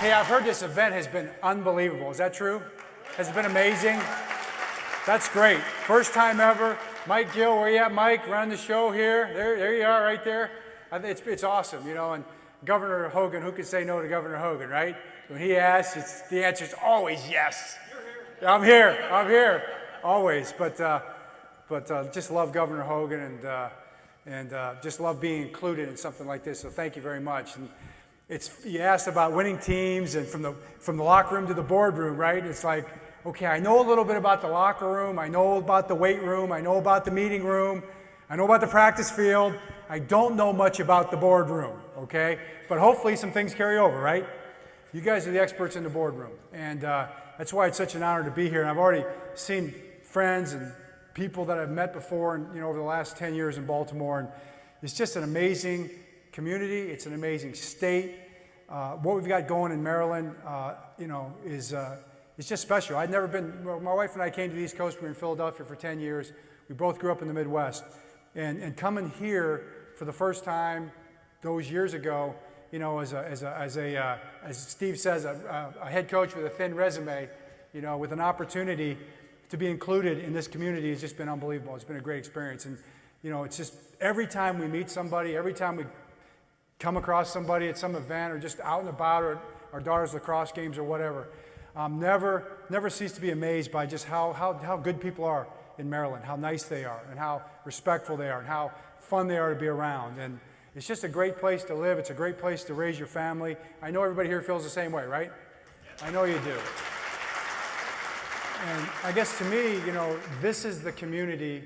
Hey, I've heard this event has been unbelievable. Is that true? Has it been amazing? That's great. First time ever. Mike Gill, where you at, Mike? Running the show here. There you are, right there. It's awesome, you know. And Governor Hogan, who could say no to Governor Hogan, right? When he asks, the answer is always yes. I'm here, always. But just love Governor Hogan and just love being included in something like this. So thank you very much. And you asked about winning teams and from the locker room to the boardroom, right? It's like, okay, I know a little bit about the locker room. I know about the weight room. I know about the meeting room. I know about the practice field. I don't know much about the boardroom, okay? But hopefully some things carry over, right? You guys are the experts in the boardroom. And that's why it's such an honor to be here. And I've already seen friends and people that I've met before and, over the last 10 years in Baltimore. And it's just an amazing community. It's an amazing state. What we've got going in Maryland, is just special. I'd never been, my wife and I came to the East Coast. We were in Philadelphia for 10 years. We both grew up in the Midwest. And coming here for the first time those years ago, as Steve says, a head coach with a thin resume, with an opportunity to be included in this community has just been unbelievable. It's been a great experience. And, it's just every time we meet somebody, every time we come across somebody at some event or just out and about or at our daughter's lacrosse games or whatever, never cease to be amazed by just how good people are in Maryland, how nice they are and how respectful they are and how fun they are to be around. And it's just a great place to live. It's a great place to raise your family. I know everybody here feels the same way, right? I know you do. And I guess to me, this is the community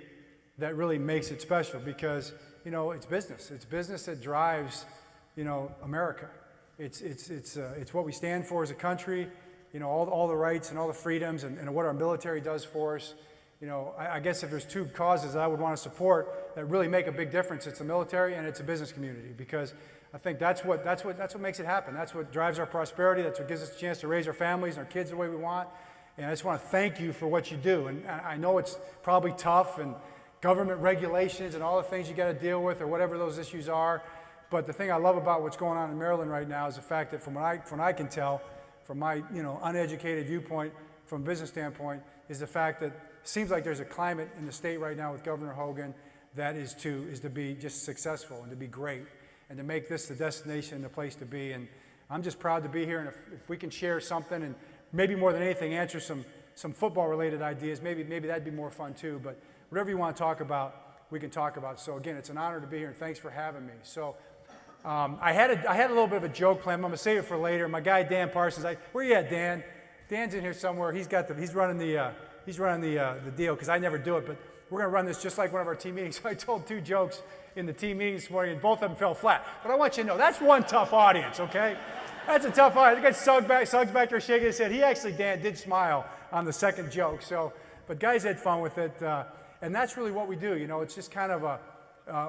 that really makes it special because, it's business. It's business that drives America. It's what we stand for as a country, all the rights and all the freedoms and what our military does for us. I guess if there's two causes that I would want to support that really make a big difference, it's the military and it's a business community because I think that's what makes it happen. That's what drives our prosperity. That's what gives us a chance to raise our families and our kids the way we want. And I just want to thank you for what you do. And I know it's probably tough and government regulations and all the things you got to deal with or whatever those issues are. But the thing I love about what's going on in Maryland right now is the fact that from what I can tell, from my uneducated viewpoint, from a business standpoint, is the fact that it seems like there's a climate in the state right now with Governor Hogan that is to be just successful and to be great and to make this the destination and the place to be. And I'm just proud to be here. And if we can share something and maybe more than anything answer some football-related ideas, maybe that'd be more fun too. But whatever you want to talk about, we can talk about. So again, it's an honor to be here, and thanks for having me. So I had a little bit of a joke plan. I'm going to save it for later. My guy Dan Parsons, where you at, Dan? Dan's in here somewhere. He's running the deal because I never do it. But we're going to run this just like one of our team meetings. So I told two jokes in the team meeting this morning, and both of them fell flat. But I want you to know that's one tough audience, okay? That's a tough audience. I got Suggs back there shaking his head. Dan did smile on the second joke. So, but guys had fun with it. And that's really what we do. It's just kind of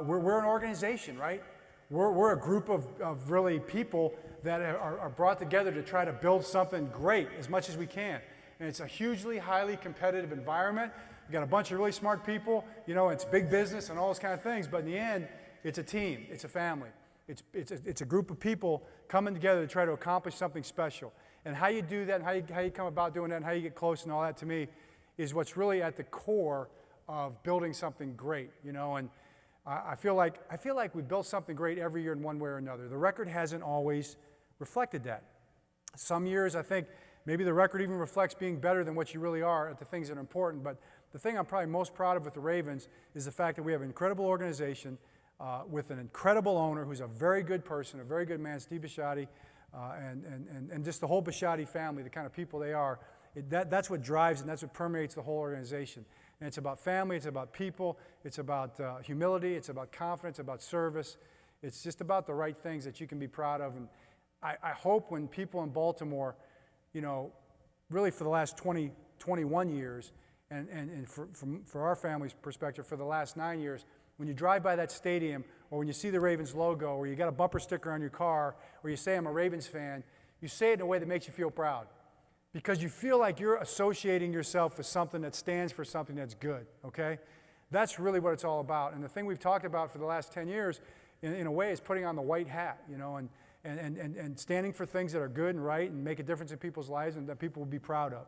we're an organization, right? We're a group of really people that are brought together to try to build something great as much as we can. And it's a hugely, highly competitive environment. We've got a bunch of really smart people. It's big business and all those kind of things. But in the end, it's a team. It's a family. It's a group of people coming together to try to accomplish something special. And how you do that and how you come about doing that and how you get close and all that, to me, is what's really at the core of building something great, and I feel like we built something great every year in one way or another. The record hasn't always reflected that. Some years, I think, maybe the record even reflects being better than what you really are at the things that are important, but the thing I'm probably most proud of with the Ravens is the fact that we have an incredible organization with an incredible owner who's a very good person, a very good man, Steve Bisciotti, and just the whole Bisciotti family, the kind of people they are. That's what drives and that's what permeates the whole organization. And it's about family, it's about people, it's about humility, it's about confidence, about service. It's just about the right things that you can be proud of. And I hope when people in Baltimore, really for the last 21 years, and for our family's perspective, for the last 9 years, when you drive by that stadium or when you see the Ravens logo or you got a bumper sticker on your car or you say, I'm a Ravens fan, you say it in a way that makes you feel proud. Because you feel like you're associating yourself with something that stands for something that's good, okay? That's really what it's all about. And the thing we've talked about for the last 10 years, in a way, is putting on the white hat, and standing for things that are good and right and make a difference in people's lives and that people will be proud of.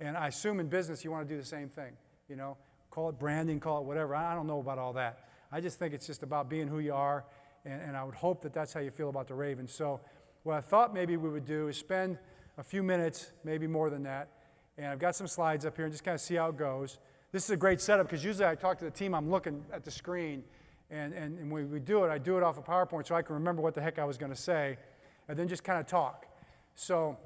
And I assume in business you want to do the same thing, you know. Call it branding, call it whatever. I don't know about all that. I just think it's just about being who you are, and I would hope that that's how you feel about the Ravens. So what I thought maybe we would do is spend a few minutes, maybe more than that, and I've got some slides up here and just kind of see how it goes. This is a great setup because usually I talk to the team, I'm looking at the screen, and when we do it, I do it off of PowerPoint so I can remember what the heck I was going to say, and then just kind of talk. So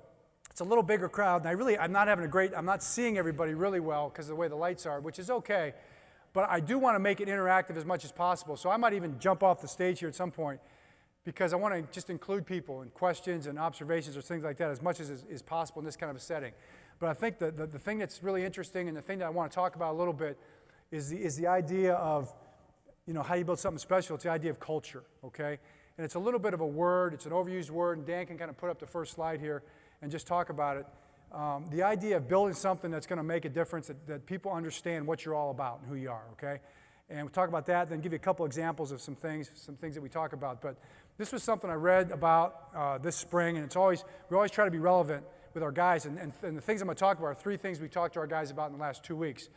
it's a little bigger crowd, and I'm not seeing everybody really well because of the way the lights are, which is okay, but I do want to make it interactive as much as possible. So I might even jump off the stage here at some point because I want to just include people and questions and observations or things like that as much as is possible in this kind of a setting. But I think the thing that's really interesting and the thing that I want to talk about a little bit is the idea of, you know, how you build something special. It's the idea of culture, okay? And it's a little bit of a word. It's an overused word, and Dan can kind of put up the first slide here and just talk about it. The idea of building something that's going to make a difference, that people understand what you're all about and who you are, okay? And we'll talk about that, then give you a couple examples of some things that we talk about. But this was something I read about this spring, and we always try to be relevant with our guys. And the things I'm going to talk about are 3 things we talked to our guys about in the last 2 weeks.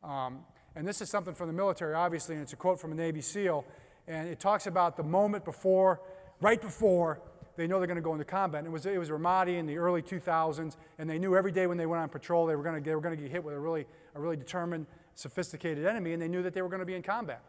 And this is something from the military, obviously, and it's a quote from a Navy SEAL. And it talks about the moment before, right before, they know they're going to go into combat. And it was Ramadi in the early 2000s, and they knew every day when they went on patrol they were going to get hit with a really determined, sophisticated enemy, and they knew that they were going to be in combat.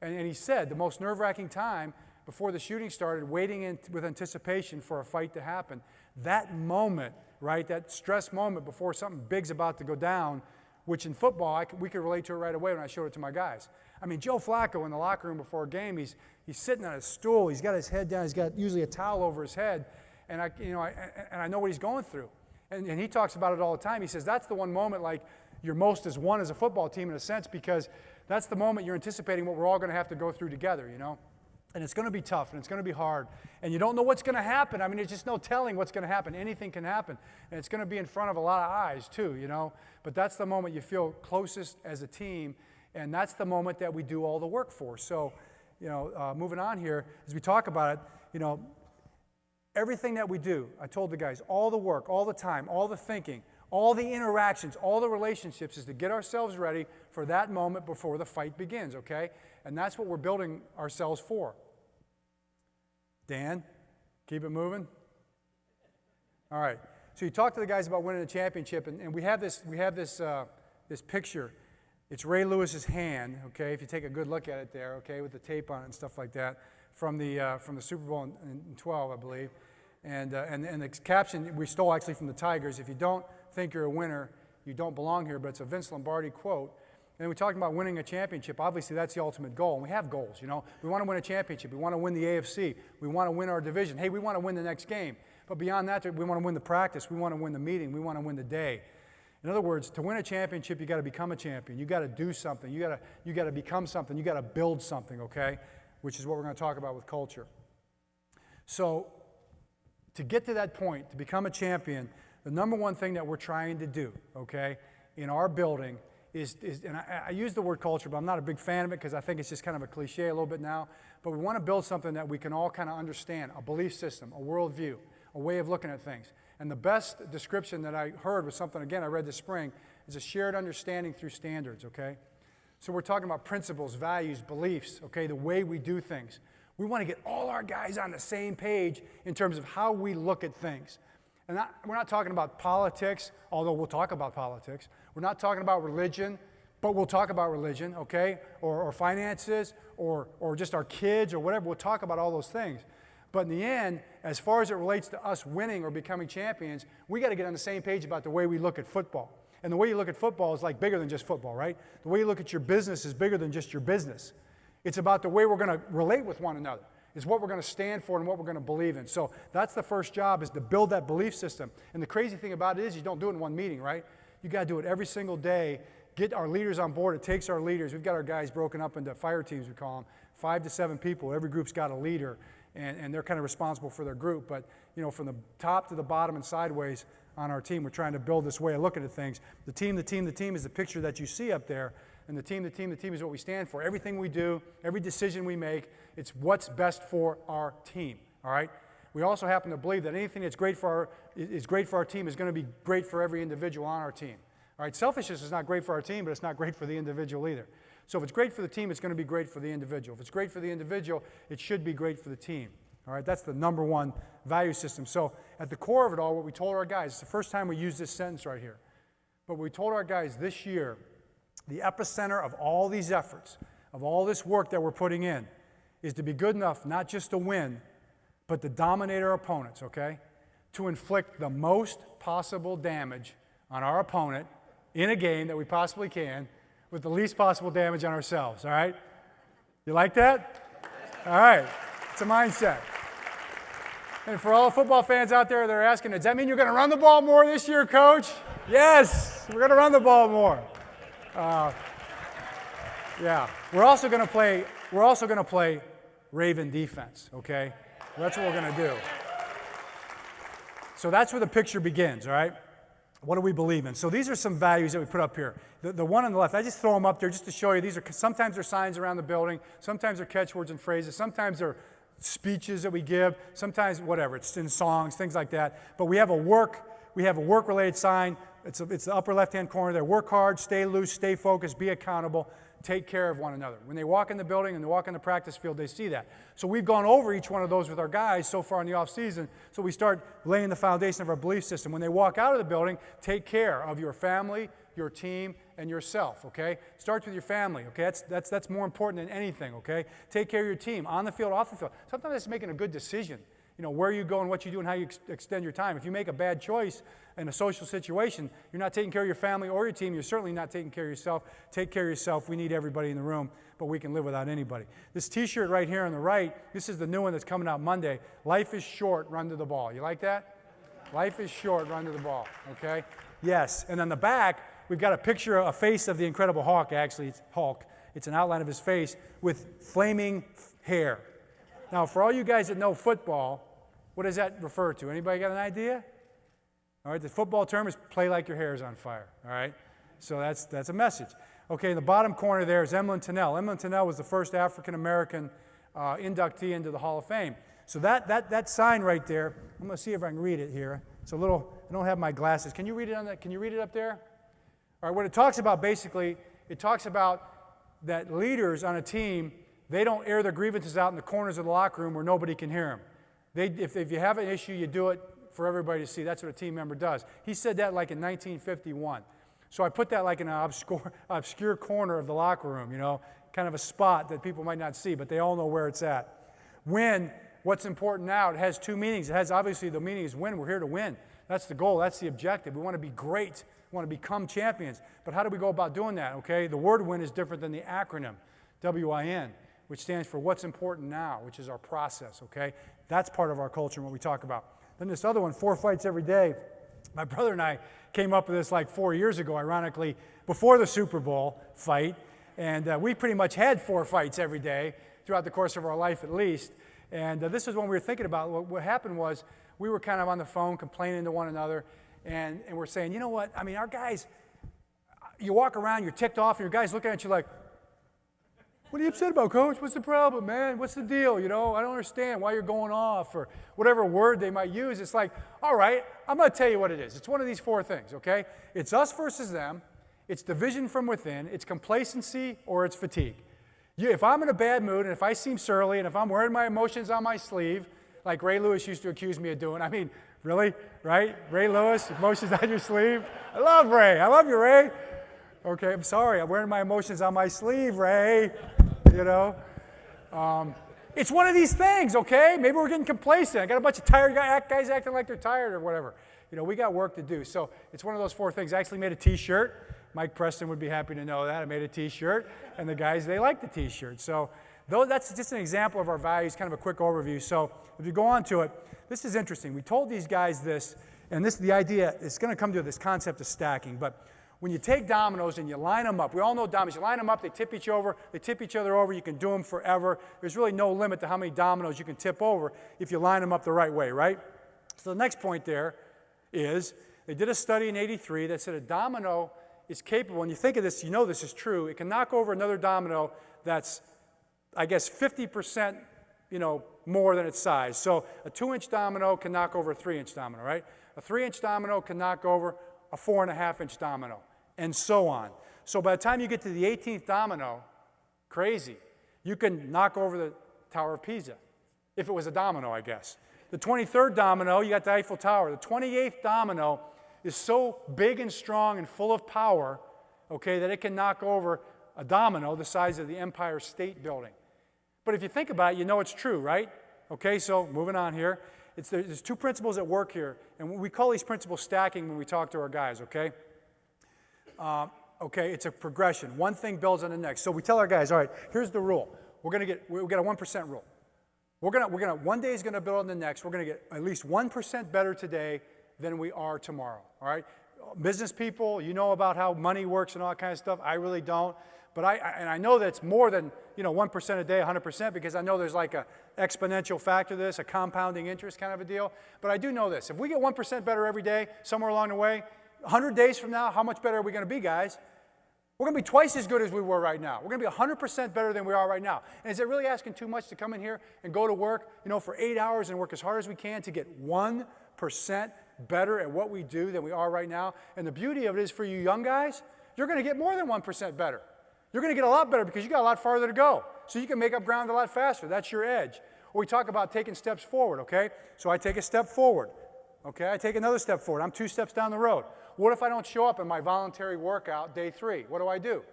And he said the most nerve-wracking time before the shooting started, waiting with anticipation for a fight to happen. That moment, right, that stress moment before something big's about to go down, which in football we could relate to it right away when I showed it to my guys. I mean, Joe Flacco in the locker room before a game, he's sitting on his stool, he's got his head down, he's got usually a towel over his head, and I know what he's going through. And he talks about it all the time. He says that's the one moment like you're most as one as a football team in a sense, because that's the moment you're anticipating what we're all going to have to go through together, you know. And it's going to be tough, and it's going to be hard, and you don't know what's going to happen. I mean, there's just no telling what's going to happen. Anything can happen, and it's going to be in front of a lot of eyes too, you know. But that's the moment you feel closest as a team, and that's the moment that we do all the work for. So, you know, moving on here, as we talk about it, you know, everything that we do, I told the guys, all the work, all the time, all the thinking, all the interactions, all the relationships is to get ourselves ready for that moment before the fight begins, okay? And that's what we're building ourselves for. Dan, keep it moving. All right. So you talk to the guys about winning a championship, and we have this picture. It's Ray Lewis's hand, okay? If you take a good look at it there, okay, with the tape on it and stuff like that, from the Super Bowl in 12, I believe. And the caption we stole actually from the Tigers. If you don't think you're a winner, you don't belong here. But it's a Vince Lombardi quote. And we're talking about winning a championship. Obviously, that's the ultimate goal. And we have goals, you know. We want to win a championship. We want to win the AFC. We want to win our division. Hey, we want to win the next game. But beyond that, we want to win the practice. We want to win the meeting. We want to win the day. In other words, to win a championship, you got to become a champion. You got to do something. You got to become something. You got to build something, okay? Which is what we're going to talk about with culture. So, to get to that point, to become a champion, the number one thing that we're trying to do, okay, in our building is and I use the word culture, but I'm not a big fan of it because I think it's just kind of a cliche a little bit now, but we want to build something that we can all kind of understand, a belief system, a worldview, a way of looking at things. And the best description that I heard was something, again, I read this spring, is a shared understanding through standards, okay? So we're talking about principles, values, beliefs, okay, the way we do things. We want to get all our guys on the same page in terms of how we look at things. And we're not talking about politics, although we'll talk about politics. We're not talking about religion, but we'll talk about religion, okay? Or finances, or just our kids, or whatever. We'll talk about all those things. But in the end, as far as it relates to us winning or becoming champions, we got to get on the same page about the way we look at football. And the way you look at football is like bigger than just football, right? The way you look at your business is bigger than just your business. It's about the way we're going to relate with one another. It's what we're going to stand for and what we're going to believe in. So that's the first job, is to build that belief system. And the crazy thing about it is you don't do it in one meeting, right? You got to do it every single day. Get our leaders on board. It takes our leaders. We've got our guys broken up into fire teams, we call them, 5 to 7 people. Every group's got a leader, and they're kind of responsible for their group. But, you know, from the top to the bottom and sideways on our team, we're trying to build this way of looking at things. The team is the picture that you see up there. And the team is what we stand for. Everything we do, every decision we make, it's what's best for our team, all right? We also happen to believe that anything that's great for our team is going to be great for every individual on our team. All right, selfishness is not great for our team, but it's not great for the individual either. So if it's great for the team, it's going to be great for the individual. If it's great for the individual, it should be great for the team. All right, that's the number one value system. So at the core of it all, what we told our guys, it's the first time we used this sentence right here, but we told our guys this year, the epicenter of all these efforts, of all this work that we're putting in, is to be good enough not just to win, but to dominate our opponents, okay? To inflict the most possible damage on our opponent in a game that we possibly can with the least possible damage on ourselves, all right? You like that? All right. It's a mindset. And for all the football fans out there, they're asking, does that mean you're going to run the ball more this year, Coach? Yes, we're going to run the ball more. Yeah, we're also going to play Raven defense, okay? That's what we're going to do. So that's where the picture begins, all right? What do we believe in? So these are some values that we put up here. The one on the left, I just throw them up there just to show you. These are sometimes they're signs around the building, sometimes they're catchwords and phrases, sometimes they're speeches that we give, sometimes whatever, it's in songs, things like that. But we have a work-related sign. It's the upper left-hand corner there. Work hard, stay loose, stay focused, be accountable, take care of one another. When they walk in the building and they walk in the practice field, they see that. So we've gone over each one of those with our guys so far in the off-season, so we start laying the foundation of our belief system. When they walk out of the building, take care of your family, your team, and yourself, okay? Starts with your family, okay? That's more important than anything, okay? Take care of your team, on the field, off the field. Sometimes it's making a good decision, you know, where you go and what you do and how you extend your time. If you make a bad choice in a social situation, you're not taking care of your family or your team, you're certainly not taking care of yourself. Take care of yourself. We need everybody in the room, but we can live without anybody. This t-shirt right here on the right, this is the new one that's coming out Monday. Life is short, run to the ball. You like that? Life is short, run to the ball, okay? Yes, and on the back, we've got a picture, a face of the Incredible Hulk, actually. It's Hulk. It's an outline of his face with flaming hair. Now, for all you guys that know football, what does that refer to? Anybody got an idea? All right, the football term is play like your hair is on fire, all right? So that's a message. Okay, in the bottom corner there is Emlyn Tennell. Emlyn Tennell was the first African-American inductee into the Hall of Fame. So that sign right there, I'm going to see if I can read it here. It's a little, I don't have my glasses. Can you read it on that? Can you read it up there? All right, what it talks about basically, it talks about that leaders on a team, they don't air their grievances out in the corners of the locker room where nobody can hear them. If you have an issue, you do it for everybody to see. That's what a team member does. He said that like in 1951. So I put that like in an obscure corner of the locker room, you know, kind of a spot that people might not see, but they all know where it's at. Win, what's important now, it has two meanings. It has, obviously, the meaning is win. We're here to win. That's the goal. That's the objective. We want to be great. We want to become champions. But how do we go about doing that, okay? The word win is different than the acronym, WIN, which stands for what's important now, which is our process, okay? That's part of our culture and what we talk about. Then this other one, 4 fights every day. My brother and I came up with this like 4 years ago, ironically, before the Super Bowl fight. And we pretty much had 4 fights every day throughout the course of our life at least. And this is when we were thinking about what happened was we were kind of on the phone complaining to one another. And we're saying, you know what? I mean, our guys, you walk around, you're ticked off, and your guys looking at you like, what are you upset about, Coach? What's the problem, man? What's the deal? You know, I don't understand why you're going off, or whatever word they might use. It's like, all right, I'm going to tell you what it is. It's one of these 4 things, okay? It's us versus them. It's division from within. It's complacency, or it's fatigue. If I'm in a bad mood, and if I seem surly, and if I'm wearing my emotions on my sleeve, like Ray Lewis used to accuse me of doing, I mean, really, right? Ray Lewis, emotions on your sleeve. I love Ray. I love you, Ray. Okay, I'm sorry. I'm wearing my emotions on my sleeve, Ray. You know? It's one of these things, okay? Maybe we're getting complacent. I got a bunch of tired guys acting like they're tired or whatever. You know, we got work to do. So it's one of those 4 things. I actually made a T-shirt. Mike Preston would be happy to know that. I made a T-shirt, and the guys, they like the T-shirt. So that's just an example of our values, kind of a quick overview. So if you go on to it, this is interesting. We told these guys this, and the idea, it's going to come to this concept of stacking, but when you take dominoes and you line them up, we all know dominoes, you line them up, they tip each other over, you can do them forever. There's really no limit to how many dominoes you can tip over if you line them up the right way, right? So the next point there is, they did a study in '83 that said a domino is capable, and you think of this, you know this is true, it can knock over another domino that's, I guess, 50% more than its size. So a 2-inch domino can knock over a 3-inch domino, right? A 3-inch domino can knock over a 4.5-inch domino, and so on. So by the time you get to the 18th domino, crazy, you can knock over the Tower of Pisa, if it was a domino, I guess. The 23rd domino, you got the Eiffel Tower. The 28th domino is so big and strong and full of power, okay, that it can knock over a domino the size of the Empire State Building. But if you think about it, you know it's true, right? Okay, so moving on here. There's two principles at work here, and we call these principles stacking when we talk to our guys, okay? Okay, it's a progression. One thing builds on the next. So we tell our guys, all right, here's the rule. We got a 1% rule. One day is going to build on the next. We're going to get at least 1% better today than we are tomorrow, all right? Business people, you know about how money works and all that kind of stuff. I really don't. But I know that it's more than 1% a day, 100%, because I know there's like an exponential factor to this, a compounding interest kind of a deal. But I do know this. If we get 1% better every day, somewhere along the way, 100 days from now, how much better are we going to be, guys? We're going to be twice as good as we were right now. We're going to be 100% better than we are right now. And is it really asking too much to come in here and go to work, for 8 hours and work as hard as we can to get 1% better at what we do than we are right now? And the beauty of it is for you young guys, you're going to get more than 1% better. You're going to get a lot better because you got a lot farther to go. So you can make up ground a lot faster. That's your edge. Or we talk about taking steps forward, okay? So I take a step forward. Okay, I take another step forward. I'm 2 steps down the road. What if I don't show up in my voluntary workout day 3? What do?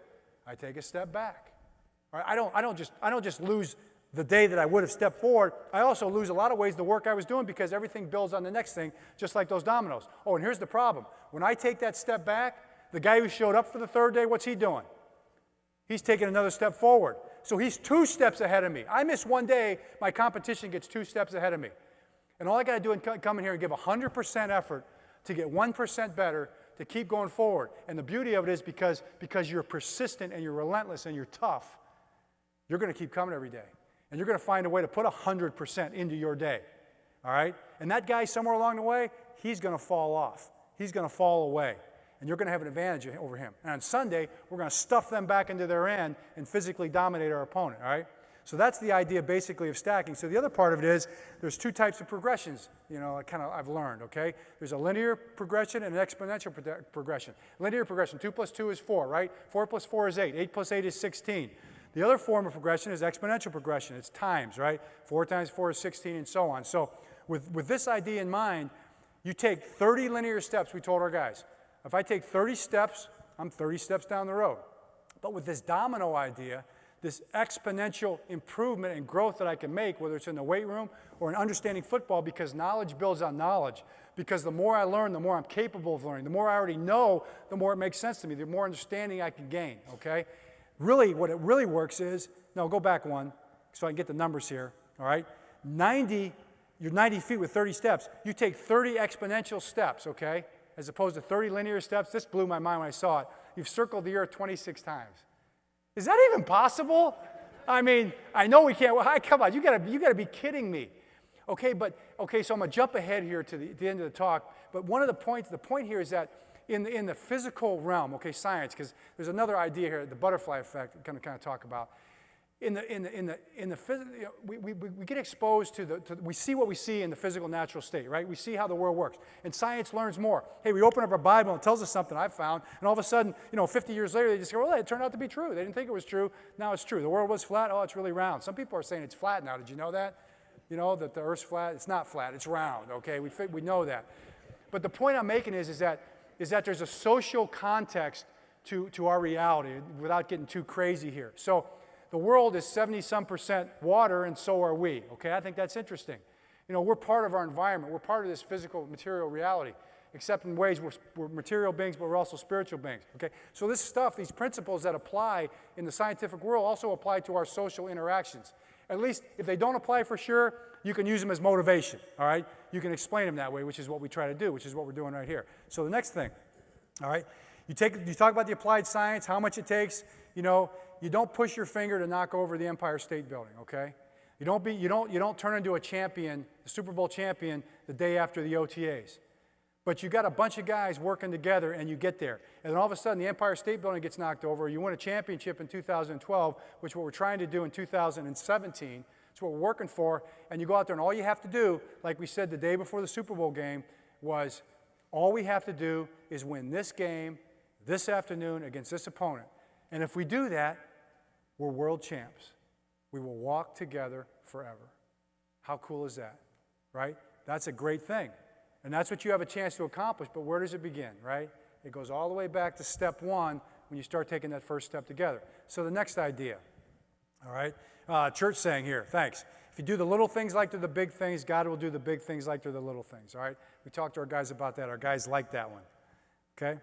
I take a step back. All right, I don't just lose the day that I would have stepped forward. I also lose a lot of ways the work I was doing because everything builds on the next thing, just like those dominoes. Oh, and here's the problem. When I take that step back, the guy who showed up for the 3rd day, what's he doing? He's taking another step forward. So he's 2 steps ahead of me. I miss 1 day, my competition gets 2 steps ahead of me. And all I got to do is come in here and give 100% effort to get 1% better, to keep going forward. And the beauty of it is because you're persistent and you're relentless and you're tough, you're going to keep coming every day. And you're going to find a way to put 100% into your day. All right? And that guy somewhere along the way, he's going to fall off. He's going to fall away. And you're going to have an advantage over him. And on Sunday, we're going to stuff them back into their end and physically dominate our opponent, all right? So that's the idea basically of stacking. So the other part of it is there's 2 types of progressions, I've learned, okay? There's a linear progression and an exponential progression. Linear progression, 2 plus 2 is 4, right? 4 plus 4 is 8. 8 plus 8 is 16. The other form of progression is exponential progression. It's times, right? 4 times 4 is 16 and so on. So with this idea in mind, you take 30 linear steps, we told our guys. If I take 30 steps, I'm 30 steps down the road. But with this domino idea, this exponential improvement and growth that I can make, whether it's in the weight room or in understanding football, because knowledge builds on knowledge. Because the more I learn, the more I'm capable of learning. The more I already know, the more it makes sense to me, the more understanding I can gain, okay? Really, what it really works is, no, go back 1 so I can get the numbers here, all right? You're 90 feet with 30 steps. You take 30 exponential steps, okay? As opposed to 30 linear steps. This blew my mind when I saw it. You've circled the earth 26 times. Is that even possible? I mean, I know we can't. Come on, you gotta be kidding me. Okay, so I'm gonna jump ahead here to the end of the talk. But the point here is that in the physical realm, okay, science, because there's another idea here, the butterfly effect, I'm gonna kind of talk about. We get exposed to we see what we see in the physical natural state, right? We see how the world works. And science learns more. Hey, we open up our Bible and it tells us something I've found, and all of a sudden, 50 years later, they just go, well, it turned out to be true. They didn't think it was true. Now it's true. The world was flat. Oh, it's really round. Some people are saying it's flat now. Did you know that? That the earth's flat? It's not flat. It's round, okay? We know that. But the point I'm making is that there's a social context to our reality without getting too crazy here. So the world is 70-some% water, and so are we, okay? I think that's interesting. We're part of our environment. We're part of this physical, material reality, except in ways we're material beings, but we're also spiritual beings, okay? So this stuff, these principles that apply in the scientific world also apply to our social interactions. At least if they don't apply for sure, you can use them as motivation, all right? You can explain them that way, which is what we try to do, which is what we're doing right here. So the next thing, all right? You talk about the applied science, how much it takes, you don't push your finger to knock over the Empire State Building, okay? You don't turn into a champion, the Super Bowl champion, the day after the OTAs. But you got a bunch of guys working together and you get there. And then all of a sudden the Empire State Building gets knocked over. You win a championship in 2012, which is what we're trying to do in 2017. It's what we're working for. And you go out there and all you have to do, like we said the day before the Super Bowl game, was all we have to do is win this game this afternoon against this opponent. And if we do that, we're world champs. We will walk together forever. How cool is that, right? That's a great thing. And that's what you have a chance to accomplish, but where does it begin, right? It goes all the way back to step one when you start taking that first step together. So the next idea, all right? Church saying here, thanks. If you do the little things like they're the big things, God will do the big things like they're the little things, all right? We talked to our guys about that. Our guys like that one, okay?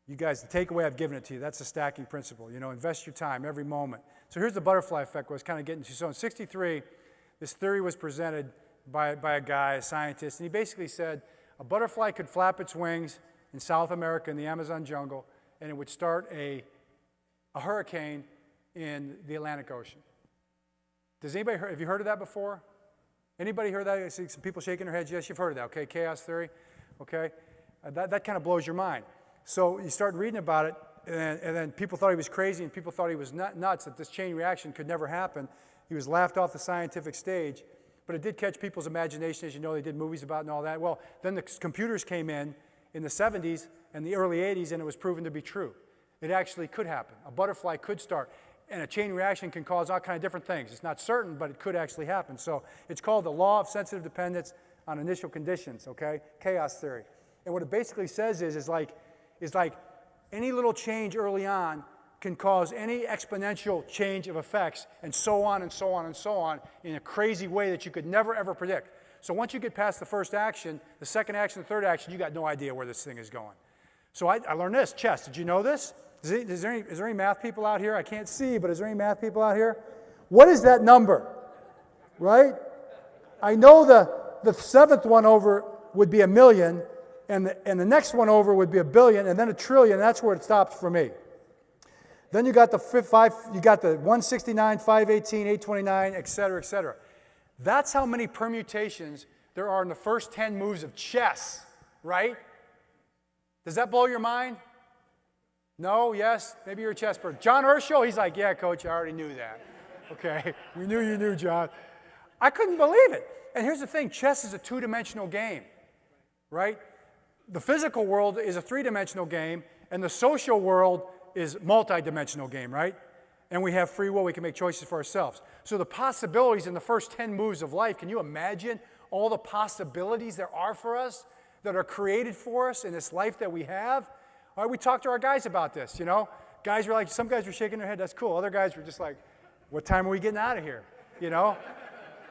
You guys, the takeaway, I've given it to you. That's the stacking principle. You know, invest your time every moment. So here's the butterfly effect I was kind of getting to. So in 63, this theory was presented by a guy, a scientist, and he basically said a butterfly could flap its wings in South America in the Amazon jungle, and it would start a hurricane in the Atlantic Ocean. Does anybody have you heard of that before? Anybody heard that? I see some people shaking their heads. Yes, you've heard of that. Okay, chaos theory. Okay, that kind of blows your mind. So you start reading about it, and then people thought he was crazy, and people thought he was nuts, that this chain reaction could never happen. He was laughed off the scientific stage, but it did catch people's imagination. As you know, they did movies about it and all that. Well, then the computers came in the 70s and the early 80s, and it was proven to be true. It actually could happen. A butterfly could start, and a chain reaction can cause all kind of different things. It's not certain, but it could actually happen. So it's called the law of sensitive dependence on initial conditions, okay? Chaos theory. And what it basically says is like any little change early on can cause any exponential change of effects, and so on and so on and so on in a crazy way that you could never ever predict. So once you get past the first action, the second action, the third action, you got no idea where this thing is going. So I learned this, chess. Did you know this? Is there any math people out here? I can't see, but is there any math people out here? What is that number? Right? I know the seventh one over would be 1,000,000, and the next one over would be 1,000,000,000, and then 1,000,000,000,000. That's where it stops for me. Then you got the 169, 518, 829, et cetera, et cetera. That's how many permutations there are in the first 10 moves of chess, right? Does that blow your mind? No? Yes? Maybe you're a chess person. John Herschel, he's like, yeah, coach, I already knew that. Okay, we knew you knew, John. I couldn't believe it. And here's the thing, chess is a two-dimensional game, right? The physical world is a three-dimensional game, and the social world is multi-dimensional game, right? And we have free will. We can make choices for ourselves. So the possibilities in the first 10 moves of life, can you imagine all the possibilities there are for us that are created for us in this life that we have? All right, we talked to our guys about this, you know. Guys were like, some guys were shaking their head, that's cool. Other guys were just like, what time are we getting out of here, you know?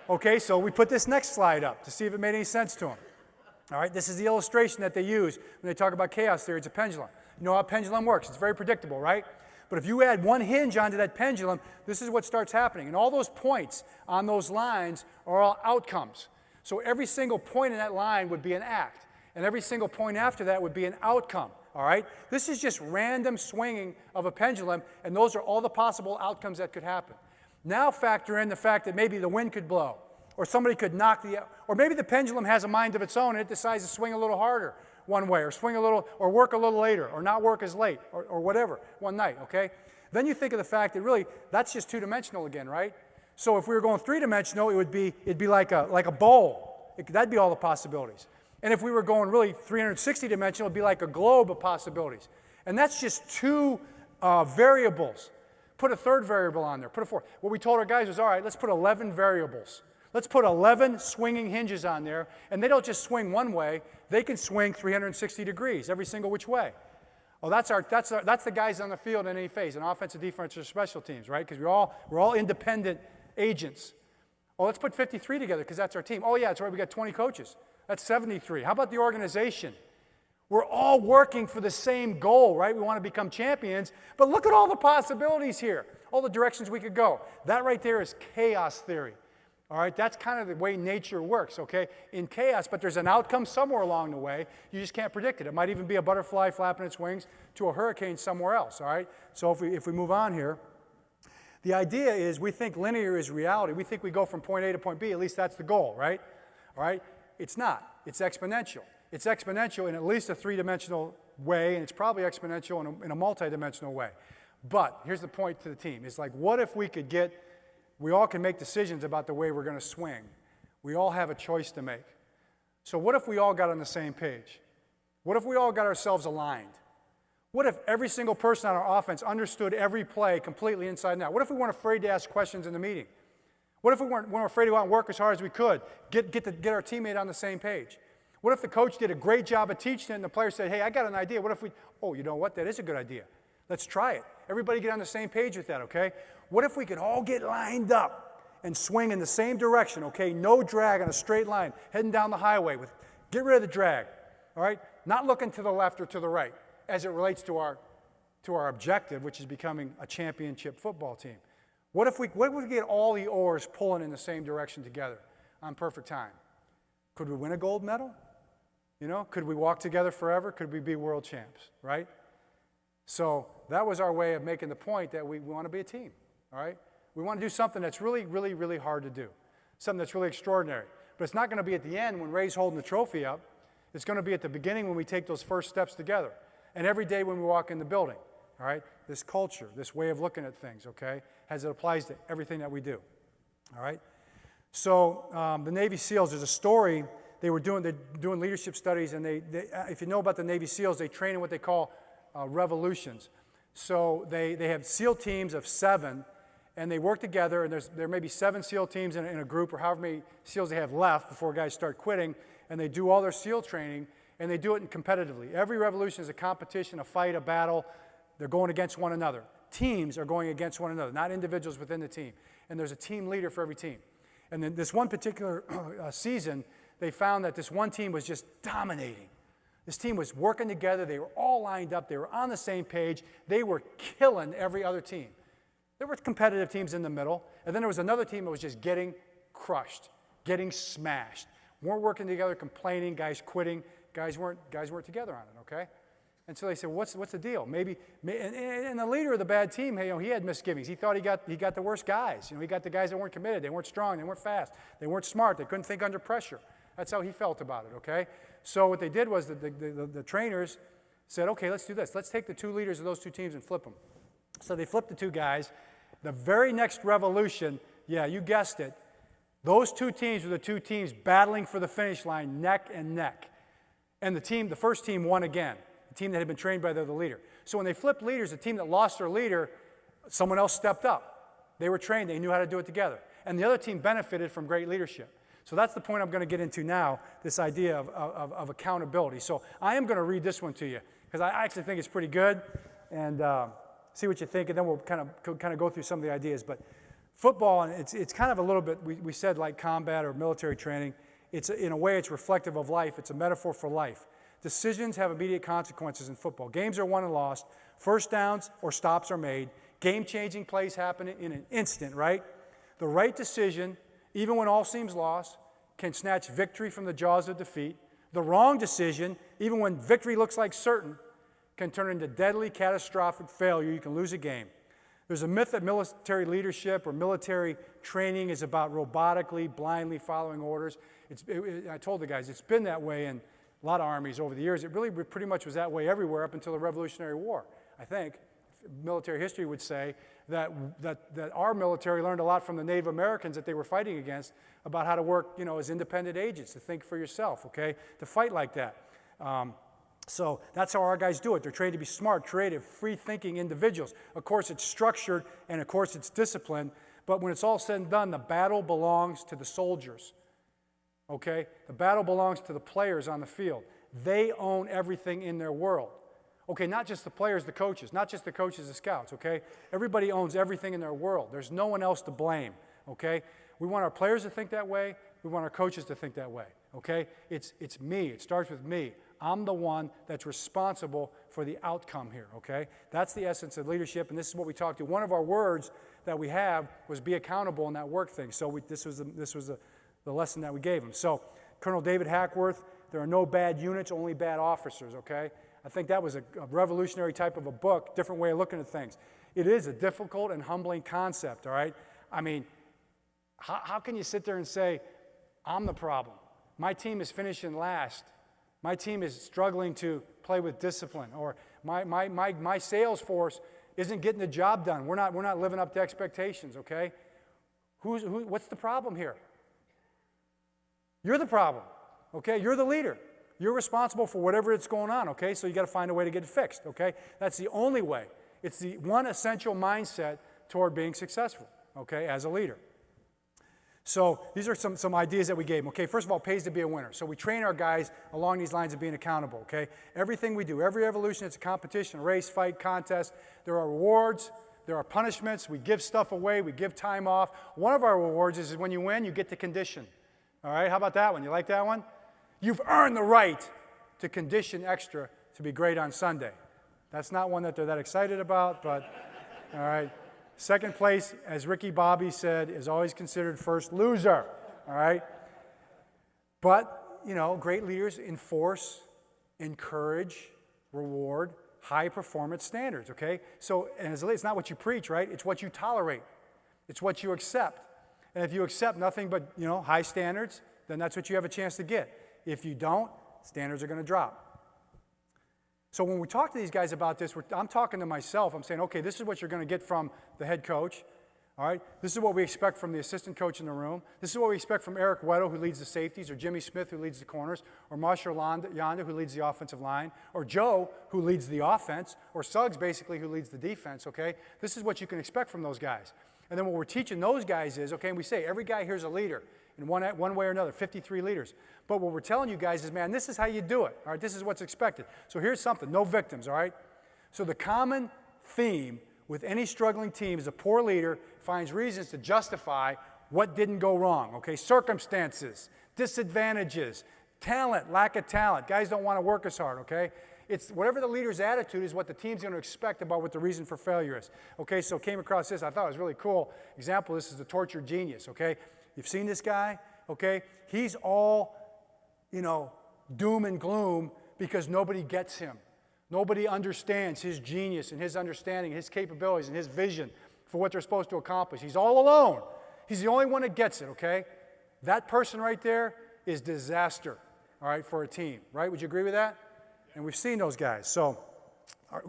Okay, so we put this next slide up to see if it made any sense to them. All right, this is the illustration that they use when they talk about chaos theory. It's a pendulum. You know how a pendulum works. It's very predictable, right? But if you add one hinge onto that pendulum, this is what starts happening. And all those points on those lines are all outcomes. So every single point in that line would be an act. And every single point after that would be an outcome, all right? This is just random swinging of a pendulum, and those are all the possible outcomes that could happen. Now factor in the fact that maybe the wind could blow, or somebody could knock or maybe the pendulum has a mind of its own and it decides to swing a little harder one way, or swing a little, or work a little later, or not work as late, or whatever, one night, okay? Then you think of the fact that really, that's just two-dimensional again, right? So if we were going three-dimensional, it'd be like a bowl. That'd be all the possibilities. And if we were going really 360-dimensional, it'd be like a globe of possibilities. And that's just two variables. Put a third variable on there, put a fourth. What we told our guys was, all right, let's put 11 variables. Let's put 11 swinging hinges on there, and they don't just swing one way, they can swing 360 degrees, every single which way. Oh, that's the guys on the field in any phase, in offensive, defense, or special teams, right? Because we're all independent agents. Oh, let's put 53 together because that's our team. Oh, yeah, that's right, we got 20 coaches. That's 73. How about the organization? We're all working for the same goal, right? We want to become champions, but look at all the possibilities here, all the directions we could go. That right there is chaos theory. All right, that's kind of the way nature works, okay? In chaos, but there's an outcome somewhere along the way. You just can't predict it. It might even be a butterfly flapping its wings to a hurricane somewhere else, all right? So if we move on here, the idea is we think linear is reality. We think we go from point A to point B. At least that's the goal, right? All right? It's not. It's exponential. It's exponential in at least a three-dimensional way, and it's probably exponential in a multi-dimensional way. But here's the point to the team. It's like, what if we could get We all can make decisions about the way we're going to swing. We all have a choice to make. So what if we all got on the same page? What if we all got ourselves aligned? What if every single person on our offense understood every play completely inside and out? What if we weren't afraid to ask questions in the meeting? What if we weren't afraid to go out and work as hard as we could, get our teammate on the same page? What if the coach did a great job of teaching it and the player said, hey, I got an idea. What if oh, you know what? That is a good idea. Let's try it. Everybody get on the same page with that, okay? What if we could all get lined up and swing in the same direction, okay? No drag on a straight line, heading down the highway get rid of the drag, all right? Not looking to the left or to the right as it relates to our objective, which is becoming a championship football team. What if we get all the oars pulling in the same direction together on perfect time? Could we win a gold medal? You know, could we walk together forever? Could we be world champs, right? So that was our way of making the point that we want to be a team, all right? We want to do something that's really, really, really hard to do, something that's really extraordinary. But it's not going to be at the end when Ray's holding the trophy up. It's going to be at the beginning when we take those first steps together. And every day when we walk in the building, all right? This culture, this way of looking at things, okay, as it applies to everything that we do, all right? So the Navy SEALs, there's a story. They're doing leadership studies, and they if you know about the Navy SEALs, they train in what they call revolutions. So they have SEAL teams of 7, and they work together, and there may be 7 SEAL teams in a group, or however many SEALs they have left before guys start quitting, and they do all their SEAL training, and they do it competitively. Every revolution is a competition, a fight, a battle. They're going against one another. Teams are going against one another, not individuals within the team. And there's a team leader for every team. And then this one particular season, they found that this one team was just dominating. This team was working together. They were all lined up. They were on the same page. They were killing every other team. There were competitive teams in the middle. And then there was another team that was just getting crushed, getting smashed. Weren't working together, complaining, guys quitting. Guys weren't together on it, okay? And so they said, what's the deal? And the leader of the bad team, he had misgivings. He thought he got the worst guys. He got the guys that weren't committed. They weren't strong. They weren't fast. They weren't smart. They couldn't think under pressure. That's how he felt about it, okay? So what they did was the trainers said, okay, let's do this. Let's take the 2 leaders of those 2 teams and flip them. So they flipped the 2 guys. The very next revolution, yeah, you guessed it, those 2 teams were the 2 teams battling for the finish line neck and neck. And the first team won again, the team that had been trained by the other leader. So when they flipped leaders, the team that lost their leader, someone else stepped up. They were trained. They knew how to do it together. And the other team benefited from great leadership. So that's the point I'm going to get into now, this idea of accountability. So I am going to read this one to you because I actually think it's pretty good, and see what you think, and then we'll kind of go through some of the ideas. But football, and it's kind of a little bit, we said like combat or military training. It's in a way, it's reflective of life. It's a metaphor for life. Decisions have immediate consequences in football. Games are won and lost. First downs or stops are made. Game-changing plays happen in an instant, right? The right decision, even when all seems lost, can snatch victory from the jaws of defeat. The wrong decision, even when victory looks like certain, can turn into deadly, catastrophic failure. You can lose a game. There's a myth that military leadership or military training is about robotically, blindly following orders. I told the guys, it's been that way in a lot of armies over the years. It really pretty much was that way everywhere up until the Revolutionary War, I think. Military history would say that our military learned a lot from the Native Americans that they were fighting against about how to work, as independent agents, to think for yourself, okay, to fight like that. So that's how our guys do it. They're trained to be smart, creative, free-thinking individuals. Of course, it's structured, and of course, it's disciplined. But when it's all said and done, the battle belongs to the soldiers, okay? The battle belongs to the players on the field. They own everything in their world. Okay, not just the players, the coaches, not just the coaches, the scouts, okay? Everybody owns everything in their world. There's no one else to blame, okay? We want our players to think that way. We want our coaches to think that way, okay? It's me. It starts with me. I'm the one that's responsible for the outcome here, okay? That's the essence of leadership, and this is what we talked to. One of our words that we have was be accountable in that work thing. So this was the lesson that we gave them. So Colonel David Hackworth, there are no bad units, only bad officers, okay? I think that was a revolutionary type of a book, different way of looking at things. It is a difficult and humbling concept, all right? I mean, how can you sit there and say, I'm the problem? My team is finishing last. My team is struggling to play with discipline, or my sales force isn't getting the job done. We're not living up to expectations, okay? What's the problem here? You're the problem, okay? You're the leader. You're responsible for whatever it's going on, okay? So you got to find a way to get it fixed, okay? That's the only way. It's the one essential mindset toward being successful, okay, as a leader. So these are some ideas that we gave them. Okay, first of all, pays to be a winner. So we train our guys along these lines of being accountable, okay? Everything we do, every evolution, it's a competition, a race, fight, contest. There are rewards. There are punishments. We give stuff away. We give time off. One of our rewards is when you win, you get the condition. All right, how about that one? You like that one? You've earned the right to condition extra to be great on Sunday. That's not one that they're that excited about, but all right. Second place, as Ricky Bobby said, is always considered first loser, all right? But, you know, great leaders enforce, encourage, reward high performance standards, okay? So, and it's not what you preach, right? It's what you tolerate. It's what you accept. And if you accept nothing but, you know, high standards, then that's what you have a chance to get. If you don't, standards are going to drop. So when we talk to these guys about this, I'm talking to myself. I'm saying, okay, this is what you're going to get from the head coach. All right? This is what we expect from the assistant coach in the room. This is what we expect from Eric Weddle, who leads the safeties, or Jimmy Smith, who leads the corners, or Marshall Yonda, who leads the offensive line, or Joe, who leads the offense, or Suggs, basically, who leads the defense, okay? This is what you can expect from those guys. And then what we're teaching those guys is, okay, and we say every guy here's a leader in one way or another, 53 leaders. But what we're telling you guys is, man, this is how you do it, all right? This is what's expected. So here's something, no victims, all right? So the common theme with any struggling team is a poor leader finds reasons to justify what didn't go wrong, okay? Circumstances, disadvantages, talent, lack of talent. Guys don't want to work as hard, okay? It's whatever the leader's attitude is what the team's going to expect about what the reason for failure is. Okay, so came across this. I thought it was really cool. Example, this is the tortured genius, okay? You've seen this guy, okay? He's all, you know, doom and gloom because nobody gets him. Nobody understands his genius and his understanding, his capabilities and his vision for what they're supposed to accomplish. He's all alone. He's the only one that gets it, okay? That person right there is disaster, all right, for a team, right? Would you agree with that? And we've seen those guys. So,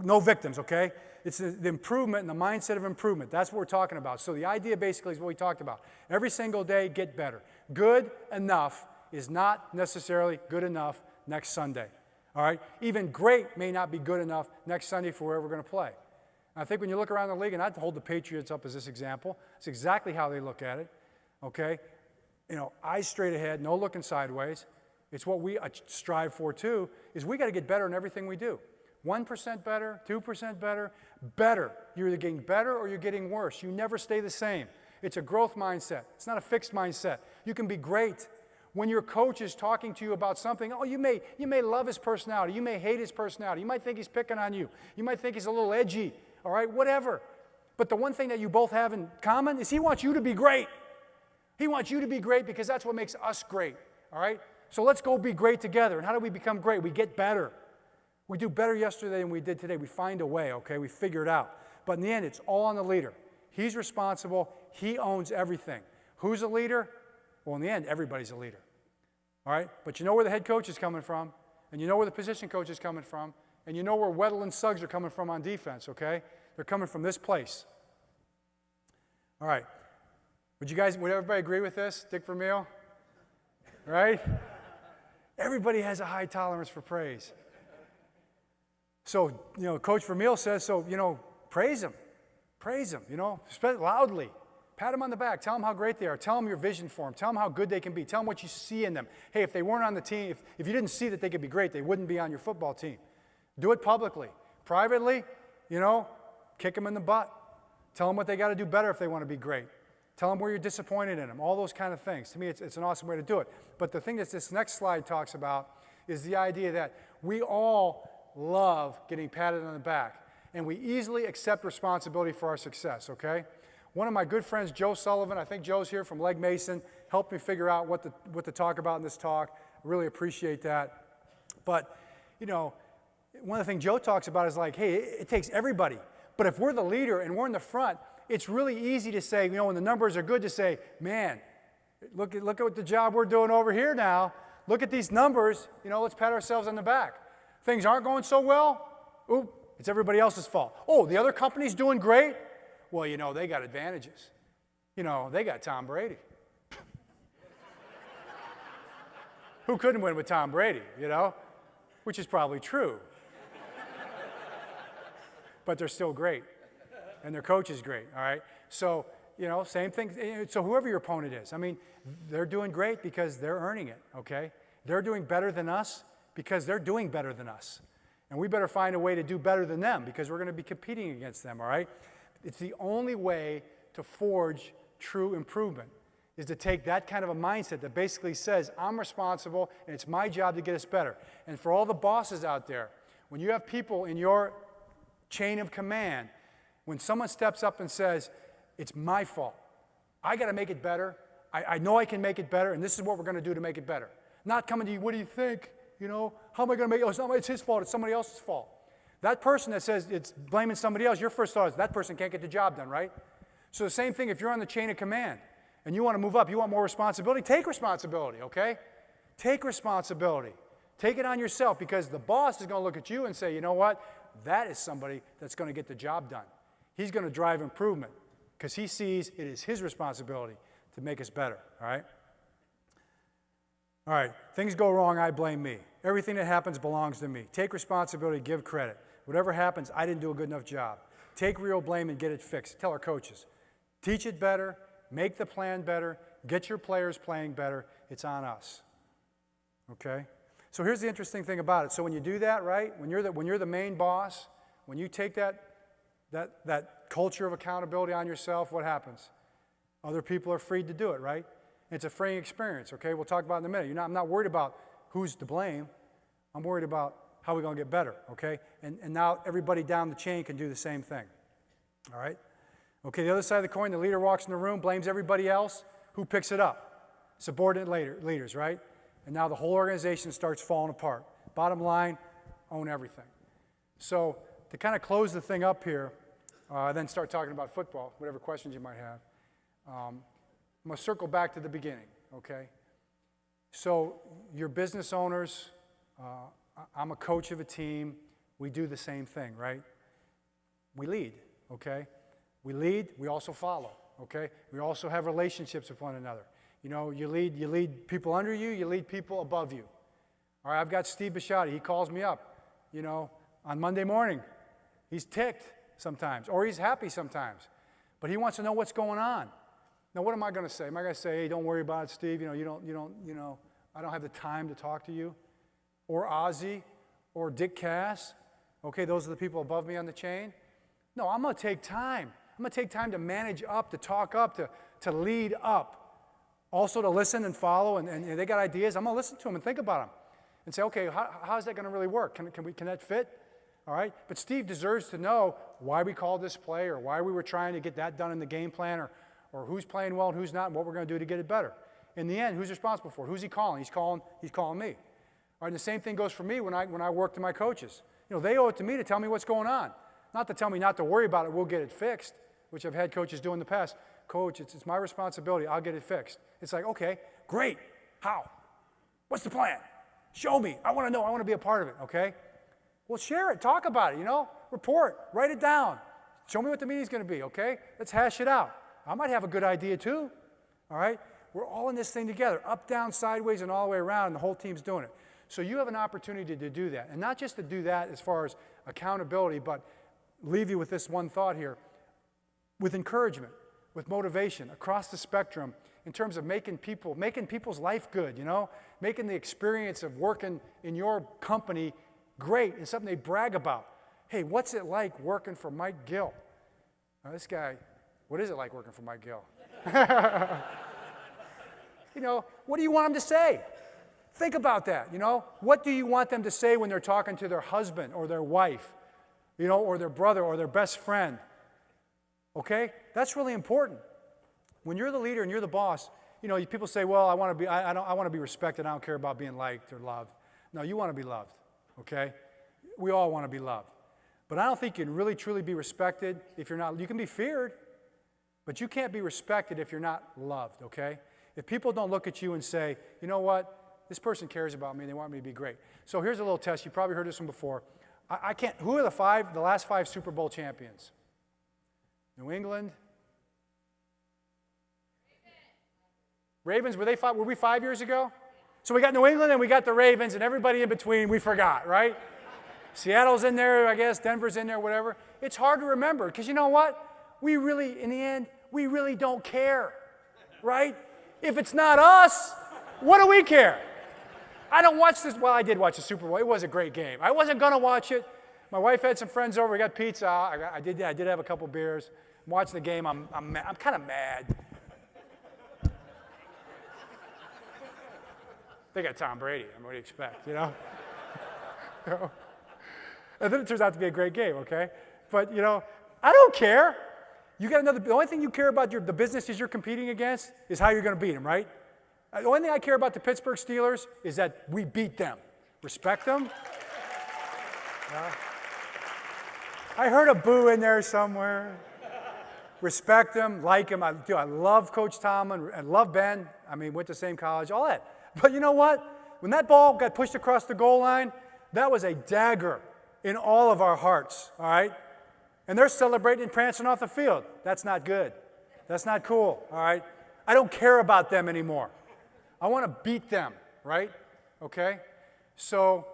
no victims, okay? It's the improvement and the mindset of improvement. That's what we're talking about. So the idea basically is what we talked about. Every single day, get better. Good enough is not necessarily good enough next Sunday. All right? Even great may not be good enough next Sunday for where we're going to play. And I think when you look around the league, and I'd hold the Patriots up as this example, it's exactly how they look at it. Okay? You know, eyes straight ahead, no looking sideways. It's what we strive for too, is we got to get better in everything we do. 1% better, 2% better, better. You're either getting better or you're getting worse. You never stay the same. It's a growth mindset. It's not a fixed mindset. You can be great. When your coach is talking to you about something, oh, you may love his personality. You may hate his personality. You might think he's picking on you. You might think he's a little edgy, all right, whatever. But the one thing that you both have in common is he wants you to be great. He wants you to be great because that's what makes us great, all right? So let's go be great together. And how do we become great? We get better. We do better yesterday than we did today. We find a way, okay? We figure it out. But in the end, it's all on the leader. He's responsible. He owns everything. Who's a leader? Well, in the end, everybody's a leader. All right? But you know where the head coach is coming from, and you know where the position coach is coming from, and you know where Weddle and Suggs are coming from on defense, okay? They're coming from this place. All right. Would everybody agree with this? Dick Vermeil? Right? Everybody has a high tolerance for praise. So, you know, Coach Vermeil says, so, you know, praise him. Praise him, you know, loudly. Pat them on the back. Tell them how great they are. Tell them your vision for them. Tell them how good they can be. Tell them what you see in them. Hey, if they weren't on the team, if you didn't see that they could be great, they wouldn't be on your football team. Do it publicly. Privately, you know, kick them in the butt. Tell them what they got to do better if they want to be great. Tell them where you're disappointed in them. All those kind of things. To me, it's an awesome way to do it. But the thing that this next slide talks about is the idea that we all love getting patted on the back. And we easily accept responsibility for our success, okay? One of my good friends, Joe Sullivan, I think Joe's here from Legg Mason, helped me figure out what to talk about in this talk. I really appreciate that. But, you know, one of the things Joe talks about is like, hey, it takes everybody. But if we're the leader and we're in the front, it's really easy to say, you know, when the numbers are good, to say, man, look at what the job we're doing over here now. Look at these numbers. You know, let's pat ourselves on the back. Things aren't going so well. Oop, it's everybody else's fault. Oh, the other company's doing great. Well, you know, they got advantages. They got Tom Brady. Who couldn't win with Tom Brady, Which is probably true. But they're still great. And their coach is great, all right? So, same thing. So whoever your opponent is, they're doing great because they're earning it, okay? They're doing better than us because they're doing better than us. And we better find a way to do better than them because we're going to be competing against them, all right? It's the only way to forge true improvement is to take that kind of a mindset that basically says, I'm responsible and it's my job to get us better. And for all the bosses out there, when you have people in your chain of command, when someone steps up and says, it's my fault, I got to make it better, I know I can make it better, and this is what we're going to do to make it better. Not coming to you, what do you think? How am I going to make it? It's his fault, it's somebody else's fault. That person that says it's blaming somebody else, your first thought is that person can't get the job done, right? So the same thing, if you're on the chain of command and you want to move up, you want more responsibility, take responsibility, okay? Take responsibility. Take it on yourself because the boss is going to look at you and say, you know what? That is somebody that's going to get the job done. He's going to drive improvement because he sees it is his responsibility to make us better, all right? All right, things go wrong, I blame me. Everything that happens belongs to me. Take responsibility, give credit. Whatever happens, I didn't do a good enough job. Take real blame and get it fixed. Tell our coaches. Teach it better, make the plan better, get your players playing better. It's on us, okay? So here's the interesting thing about it. So when you do that, right, when you're the main boss, when you take that culture of accountability on yourself, what happens? Other people are freed to do it, right? It's a freeing experience, okay? We'll talk about it in a minute. I'm not worried about who's to blame. I'm worried about how we're going to get better, okay? And now everybody down the chain can do the same thing, all right? Okay, the other side of the coin, the leader walks in the room, blames everybody else. Who picks it up? Subordinate leaders, right? And now the whole organization starts falling apart. Bottom line, own everything. So to kind of close the thing up here, then start talking about football, whatever questions you might have. I'm going to circle back to the beginning, okay? So you're business owners. I'm a coach of a team. We do the same thing, right? We lead, okay? We lead, we also follow, okay? We also have relationships with one another. You lead people under you, you lead people above you. All right, I've got Steve Bisciotti. He calls me up, on Monday morning. He's ticked sometimes, or he's happy sometimes. But he wants to know what's going on. Now, what am I going to say? Am I going to say, hey, don't worry about it, Steve. I don't have the time to talk to you. Or Ozzy, or Dick Cass. Okay, those are the people above me on the chain. No, I'm going to take time. I'm going to take time to manage up, to talk up, to lead up. Also to listen and follow, and they got ideas. I'm going to listen to them and think about them. And say, okay, how's that going to really work? Can that fit? All right? But Steve deserves to know why we called this play or why we were trying to get that done in the game plan or who's playing well and who's not and what we're going to do to get it better. In the end, who's responsible for it? Who's he calling? He's calling me. All right, and the same thing goes for me when I work to my coaches. They owe it to me to tell me what's going on. Not to tell me not to worry about it, we'll get it fixed, which I've had coaches do in the past. Coach, it's my responsibility, I'll get it fixed. It's like, okay, great. How? What's the plan? Show me. I want to know. I want to be a part of it, okay? Well, share it. Talk about it, Report. Write it down. Show me what the meeting's going to be, okay? Let's hash it out. I might have a good idea too, all right? We're all in this thing together, up, down, sideways, and all the way around, and the whole team's doing it. So you have an opportunity to do that. And not just to do that as far as accountability, but leave you with this one thought here. With encouragement, with motivation, across the spectrum, in terms of making people's life good, making the experience of working in your company great and something they brag about. Hey, what's it like working for Mike Gill? Now, this guy, what is it like working for Mike Gill? What do you want him to say? Think about that, What do you want them to say when they're talking to their husband or their wife, or their brother or their best friend? Okay? That's really important. When you're the leader and you're the boss, people say, well, I want to be respected. I don't care about being liked or loved. No, you want to be loved, okay? We all want to be loved. But I don't think you can really, truly be respected if you're not. You can be feared, but you can't be respected if you're not loved, okay? If people don't look at you and say, you know what? This person cares about me. They want me to be great. So here's a little test. You probably heard this one before. I can't. Who are the last five Super Bowl champions? New England, Ravens, were we 5 years ago? So we got New England and we got the Ravens and everybody in between we forgot, right? Seattle's in there, I guess. Denver's in there, whatever. It's hard to remember because you know what? We really, in the end, we really don't care, right? If it's not us, what do we care? I don't watch this. Well, I did watch the Super Bowl. It was a great game. I wasn't going to watch it. My wife had some friends over. We got pizza. I did have a couple beers. I'm watching the game. I'm kind of mad. They got Tom Brady. I mean, what do you expect, you know? And then it turns out to be a great game, okay? But, you know, I don't care. You got the only thing you care about the businesses you're competing against is how you're going to beat them, right? The only thing I care about the Pittsburgh Steelers is that we beat them. Respect them. I heard a boo in there somewhere. Respect them, like him. I love Coach Tomlin. I love Ben. I mean, went to the same college, all that. But you know what? When that ball got pushed across the goal line, that was a dagger in all of our hearts, all right? And they're celebrating and prancing off the field. That's not good. That's not cool, all right? I don't care about them anymore. I want to beat them, right? Okay? So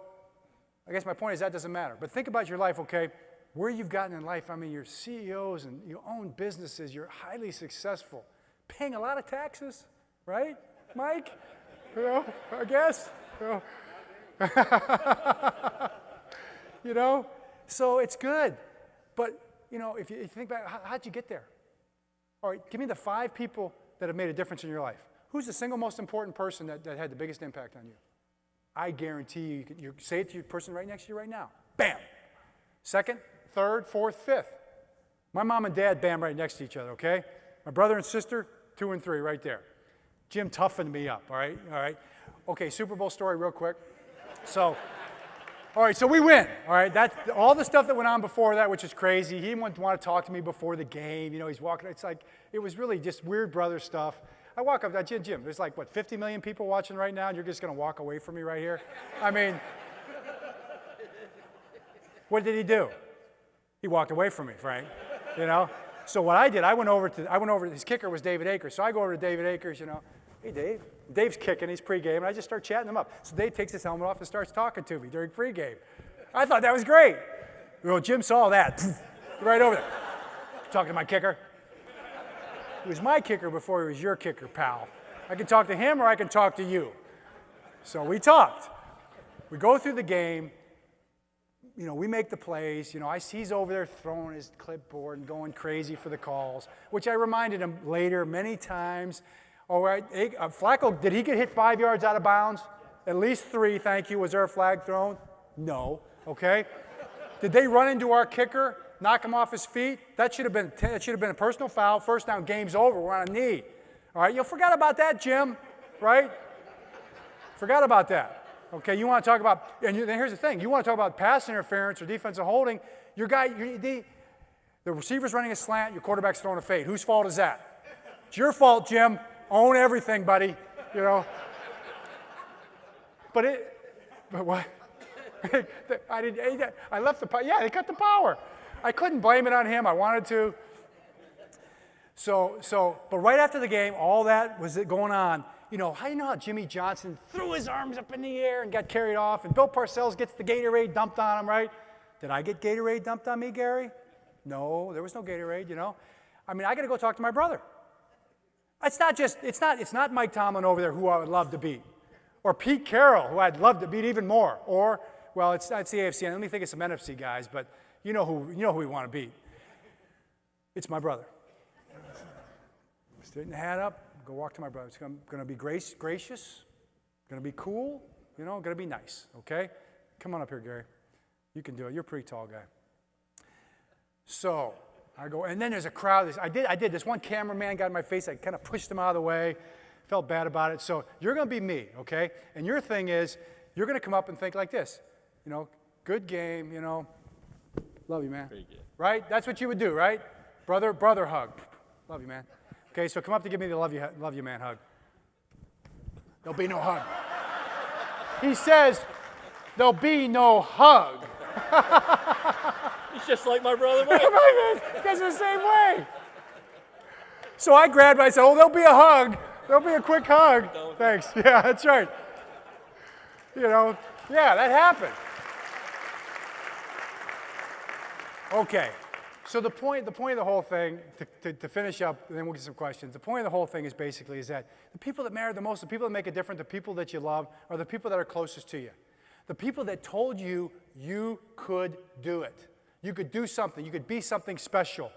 I guess my point is that doesn't matter. But think about your life, okay? Where you've gotten in life. I mean, you're CEOs and you own businesses. You're highly successful. Paying a lot of taxes, right, Mike? You know, I guess. You know? You know? So it's good. But, you know, if you think about how'd you get there? All right, give me the 5 people that have made a difference in your life. Who's the single most important person that had the biggest impact on you? I guarantee you say it to your person right next to you right now. Bam. Second, third, fourth, fifth. My mom and dad, bam, right next to each other, okay? My brother and sister, 2 and 3 right there. Jim toughened me up, all right? All right. Okay, Super Bowl story real quick. So, all right, so we win, all right? That's all the stuff that went on before that, which is crazy. He didn't want to talk to me before the game. You know, he's walking. It's like, it was really just weird brother stuff. I walk up, Jim, there's like, what, 50 million people watching right now, and you're just going to walk away from me right here? I mean, what did he do? He walked away from me, Frank, you know? So what I did, I went over to, his kicker was David Akers. So I go over to David Akers, you know, hey, Dave. Dave's kicking, he's pregame, and I just start chatting him up. So Dave takes his helmet off and starts talking to me during pregame. I thought that was great. Well, Jim saw that, right over there. Talking to my kicker. He was my kicker before he was your kicker, pal. I can talk to him or I can talk to you. So we talked. We go through the game. You know, we make the plays. You know, he's over there throwing his clipboard and going crazy for the calls, which I reminded him later many times. All right, Flacco, did he get hit 5 yards out of bounds? At least 3, thank you. Was there a flag thrown? No, okay. Did they run into our kicker, knock him off his feet? That should have been a personal foul. First down, game's over. We're on a knee. All right, you forgot about that, Jim, right? Forgot about that. Okay, you want to talk about, and here's the thing. You want to talk about pass interference or defensive holding. The receiver's running a slant, your quarterback's throwing a fade. Whose fault is that? It's your fault, Jim. Own everything, buddy, you know. But what? I left the power. Yeah, they cut the power. I couldn't blame it on him. I wanted to. But right after the game, all that was going on. You know how Jimmy Johnson threw his arms up in the air and got carried off, and Bill Parcells gets the Gatorade dumped on him, right? Did I get Gatorade dumped on me, Gary? No, there was no Gatorade, you know. I mean, I got to go talk to my brother. It's not Mike Tomlin over there who I would love to beat, or Pete Carroll who I'd love to beat even more, or well, it's the AFC. Let me think of some NFC guys, but you know who we want to beat. It's my brother. Straighten the hat up, go walk to my brother. It's going to be gracious, going to be cool, you know, going to be nice. Okay, come on up here, Gary. You can do it. You're a pretty tall guy. So. I go, and then there's a crowd. I did. This one cameraman got in my face. I kind of pushed him out of the way. Felt bad about it. So you're going to be me, okay? And your thing is, you're going to come up and think like this. You know, good game, you know. Love you, man. Pretty good. Right? That's what you would do, right? Brother hug. Love you, man. Okay, so come up to give me the love you, man hug. There'll be no hug. He says, there'll be no hug. He's just like my brother Mike. You guys are the same way. So I grabbed him. I said, oh, there'll be a hug. There'll be a quick hug. Thanks. Yeah, that's right. You know, yeah, that happened. Okay. So the point of the whole thing, to finish up, and then we'll get some questions. The point of the whole thing is basically is that the people that matter the most, the people that make a difference, the people that you love, are the people that are closest to you. The people that told you you could do it. You could do something. You could be something special.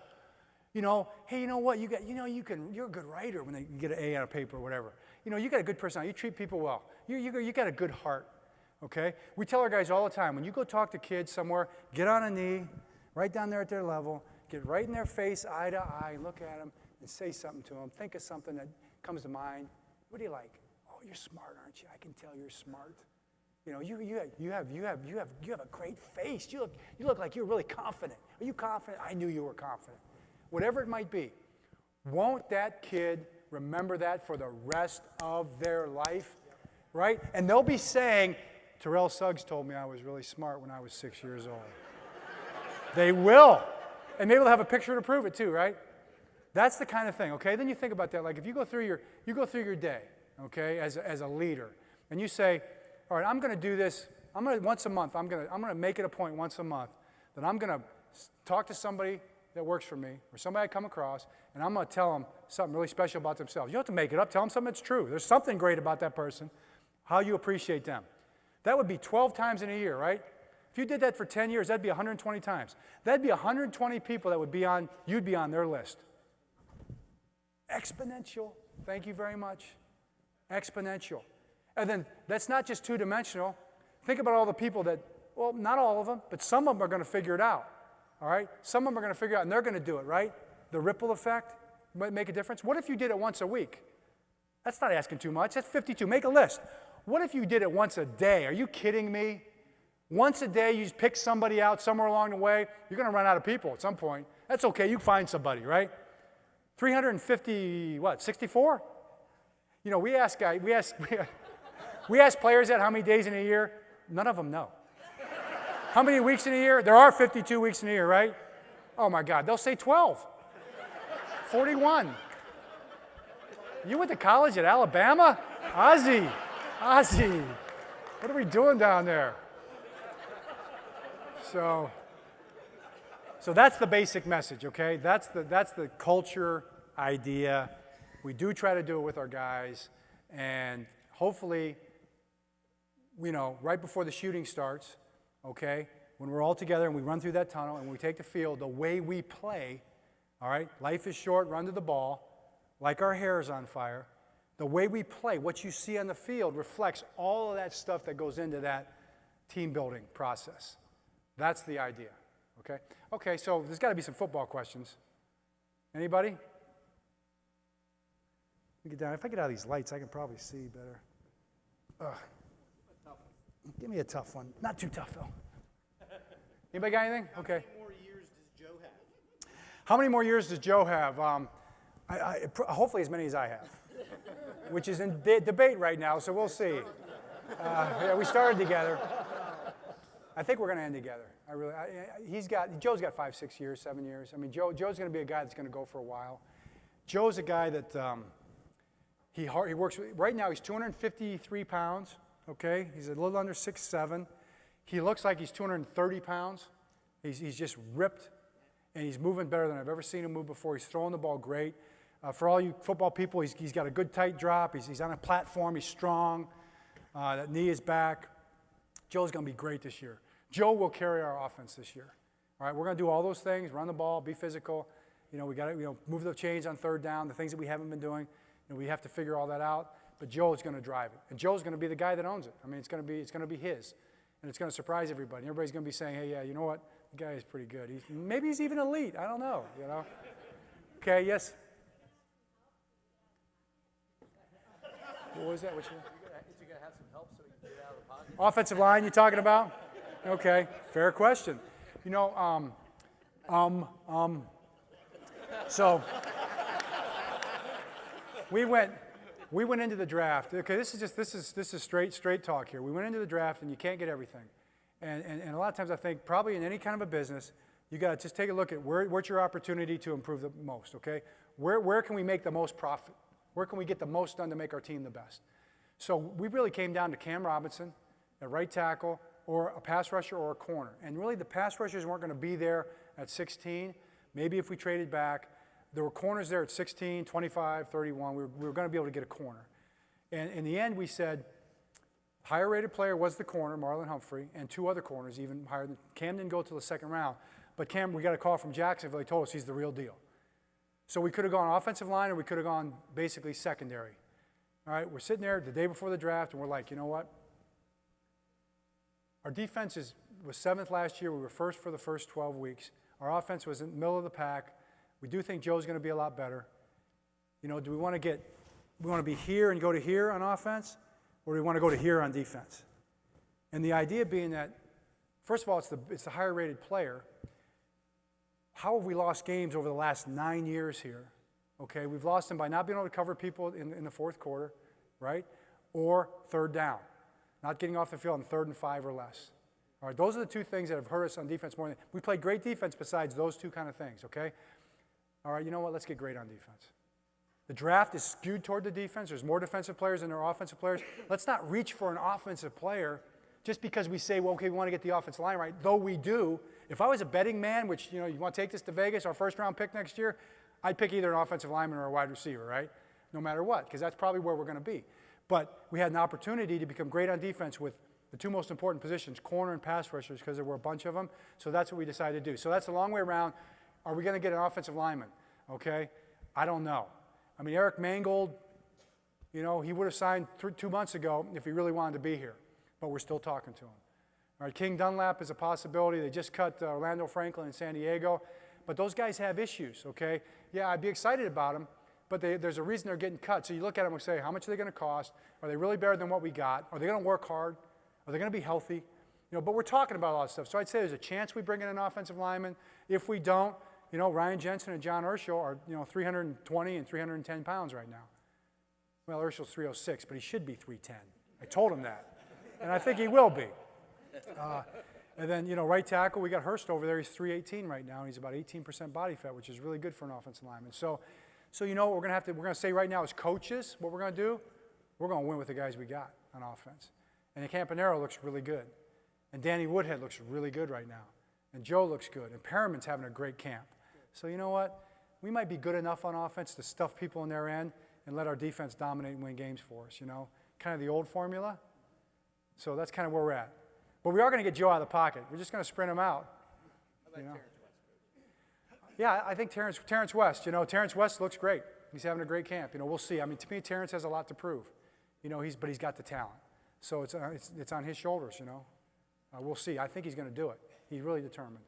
You know, hey, you know what? You're a good writer when you get an A on a paper or whatever. You know, you got a good personality. You treat people well. You got a good heart. Okay? We tell our guys all the time, when you go talk to kids somewhere, get on a knee, right down there at their level, get right in their face, eye to eye, look at them, and say something to them. Think of something that comes to mind. What do you like? Oh, you're smart, aren't you? I can tell you're smart. You know, you have a great face. You look like you're really confident. Are you confident? I knew you were confident. Whatever it might be, won't that kid remember that for the rest of their life, right? And they'll be saying, Terrell Suggs told me I was really smart when I was 6 years old. They will. And maybe they'll have a picture to prove it too, right? That's the kind of thing, okay? Then you think about that. Like if you go through your day, okay, as a leader, and you say, all right, I'm going to do this. Once a month. I'm going to make it a point once a month that I'm going to talk to somebody that works for me or somebody I come across, and I'm going to tell them something really special about themselves. You don't have to make it up. Tell them something that's true. There's something great about that person, how you appreciate them. That would be 12 times in a year, right? If you did that for 10 years, that'd be 120 times. That'd be 120 people that you'd be on their list. Exponential. Thank you very much. Exponential. And then that's not just two-dimensional. Think about all the people that, well, not all of them, but some of them are going to figure it out. All right? Some of them are going to figure it out, and they're going to do it, right? The ripple effect might make a difference. What if you did it once a week? That's not asking too much. That's 52. Make a list. What if you did it once a day? Are you kidding me? Once a day, you just pick somebody out somewhere along the way. You're going to run out of people at some point. That's okay. You find somebody, right? 350, 64? You know, we ask players that how many days in a year. None of them know. How many weeks in a year? There are 52 weeks in a year, right? Oh, my God. They'll say 12. 41. You went to college at Alabama? Ozzie. What are we doing down there? So that's the basic message, okay? That's the culture idea. We do try to do it with our guys, and hopefully, you know, right before the shooting starts, okay, when we're all together and we run through that tunnel and we take the field, the way we play, all right, life is short, run to the ball, like our hair is on fire. The way we play, what you see on the field reflects all of that stuff that goes into that team building process. That's the idea, okay? Okay, so there's got to be some football questions. Anybody? Let me get down. If I get out of these lights, I can probably see better. Give me a tough one. Not too tough, though. Anybody got anything? Okay. How many more years does Joe have? How many more years does Joe have? Hopefully as many as I have, which is in debate right now, so we'll see. Yeah, we started together. I think we're going to end together. Joe's got 5, 6 years, 7 years. I mean, Joe's going to be a guy that's going to go for a while. Joe's a guy that he works with. Right now, he's 253 pounds. Okay, he's a little under 6'7". He looks like he's 230 pounds. He's just ripped, and he's moving better than I've ever seen him move before. He's throwing the ball great. For all you football people, he's got a good tight drop. He's on a platform. He's strong. That knee is back. Joe's going to be great this year. Joe will carry our offense this year. All right, we're going to do all those things: run the ball, be physical. You know, we got to move the chains on third down. The things that we haven't been doing, and we have to figure all that out. But Joe's going to drive it, and Joe's going to be the guy that owns it. I mean, it's going to be his, and it's going to surprise everybody. Everybody's going to be saying, "Hey, yeah, you know what? The guy is pretty good. Maybe he's even elite. I don't know. You know." Okay. Yes. What was that? Which one? Is he going to have some help so he can get out of the pocket? Offensive line, you talking about? Okay, fair question. You know, so we went into the draft. Okay, this is straight talk here. We went into the draft, and you can't get everything, and a lot of times I think probably in any kind of a business, you got to just take a look at where's your opportunity to improve the most. Okay, where can we make the most profit? Where can we get the most done to make our team the best? So we really came down to Cam Robinson, a right tackle, or a pass rusher or a corner. And really the pass rushers weren't going to be there at 16. Maybe if we traded back, there were corners there at 16, 25, 31. We were going to be able to get a corner. And in the end, we said, higher rated player was the corner, Marlon Humphrey, and 2 other corners even higher than Cam. Didn't go till the second round. But Cam, we got a call from Jacksonville. He told us he's the real deal. So we could have gone offensive line or we could have gone basically secondary. All right, we're sitting there the day before the draft and we're like, you know what? Our defense was 7th last year. We were first for the first 12 weeks. Our offense was in the middle of the pack. We do think Joe's going to be a lot better. You know, do we want to be here and go to here on offense, or do we want to go to here on defense? And the idea being that, first of all, it's the higher rated player. How have we lost games over the last 9 years here? Okay, we've lost them by not being able to cover people in the fourth quarter, right? Or third down, not getting off the field on 3rd and 5 or less. All right, those are the 2 things that have hurt us on defense more than we played great defense besides those 2 kind of things, okay? All right, you know what? Let's get great on defense. The draft is skewed toward the defense. There's more defensive players than there are offensive players. Let's not reach for an offensive player just because we say, well, okay, we want to get the offensive line right, though we do. If I was a betting man, which, you know, you want to take this to Vegas, our first-round pick next year, I'd pick either an offensive lineman or a wide receiver, right? No matter what, because that's probably where we're going to be. But we had an opportunity to become great on defense with the 2 most important positions, corner and pass rushers, because there were a bunch of them. So that's what we decided to do. So that's a long way around. Are we going to get an offensive lineman? Okay? I don't know. I mean, Eric Mangold, you know, he would have signed 2 months ago if he really wanted to be here. But we're still talking to him. All right, King Dunlap is a possibility. They just cut Orlando Franklin in San Diego. But those guys have issues, okay? Yeah, I'd be excited about them, but there's a reason they're getting cut. So you look at them and say, how much are they going to cost? Are they really better than what we got? Are they going to work hard? Are they going to be healthy? You know, but we're talking about all that stuff. So I'd say there's a chance we bring in an offensive lineman. If we don't, you know, Ryan Jensen and John Urschel are, you know, 320 and 310 pounds right now. Well, Urschel's 306, but he should be 310. I told him that, and I think he will be. And then, you know, right tackle, we got Hurst over there. He's 318 right now, and he's about 18% body fat, which is really good for an offensive lineman. So you know what we're going to say right now as coaches, what we're going to do, we're going to win with the guys we got on offense. And Campanaro looks really good. And Danny Woodhead looks really good right now. And Joe looks good. And Perriman's having a great camp. So you know what? We might be good enough on offense to stuff people in their end and let our defense dominate and win games for us, you know? Kind of the old formula. So that's kind of where we're at. But we are going to get Joe out of the pocket. We're just going to sprint him out. You know? Yeah, I think Terrence West. You know, Terrence West looks great. He's having a great camp. You know, we'll see. I mean, to me, Terrence has a lot to prove. You know, but he's got the talent. So it's on his shoulders. You know, we'll see. I think he's going to do it. He's really determined.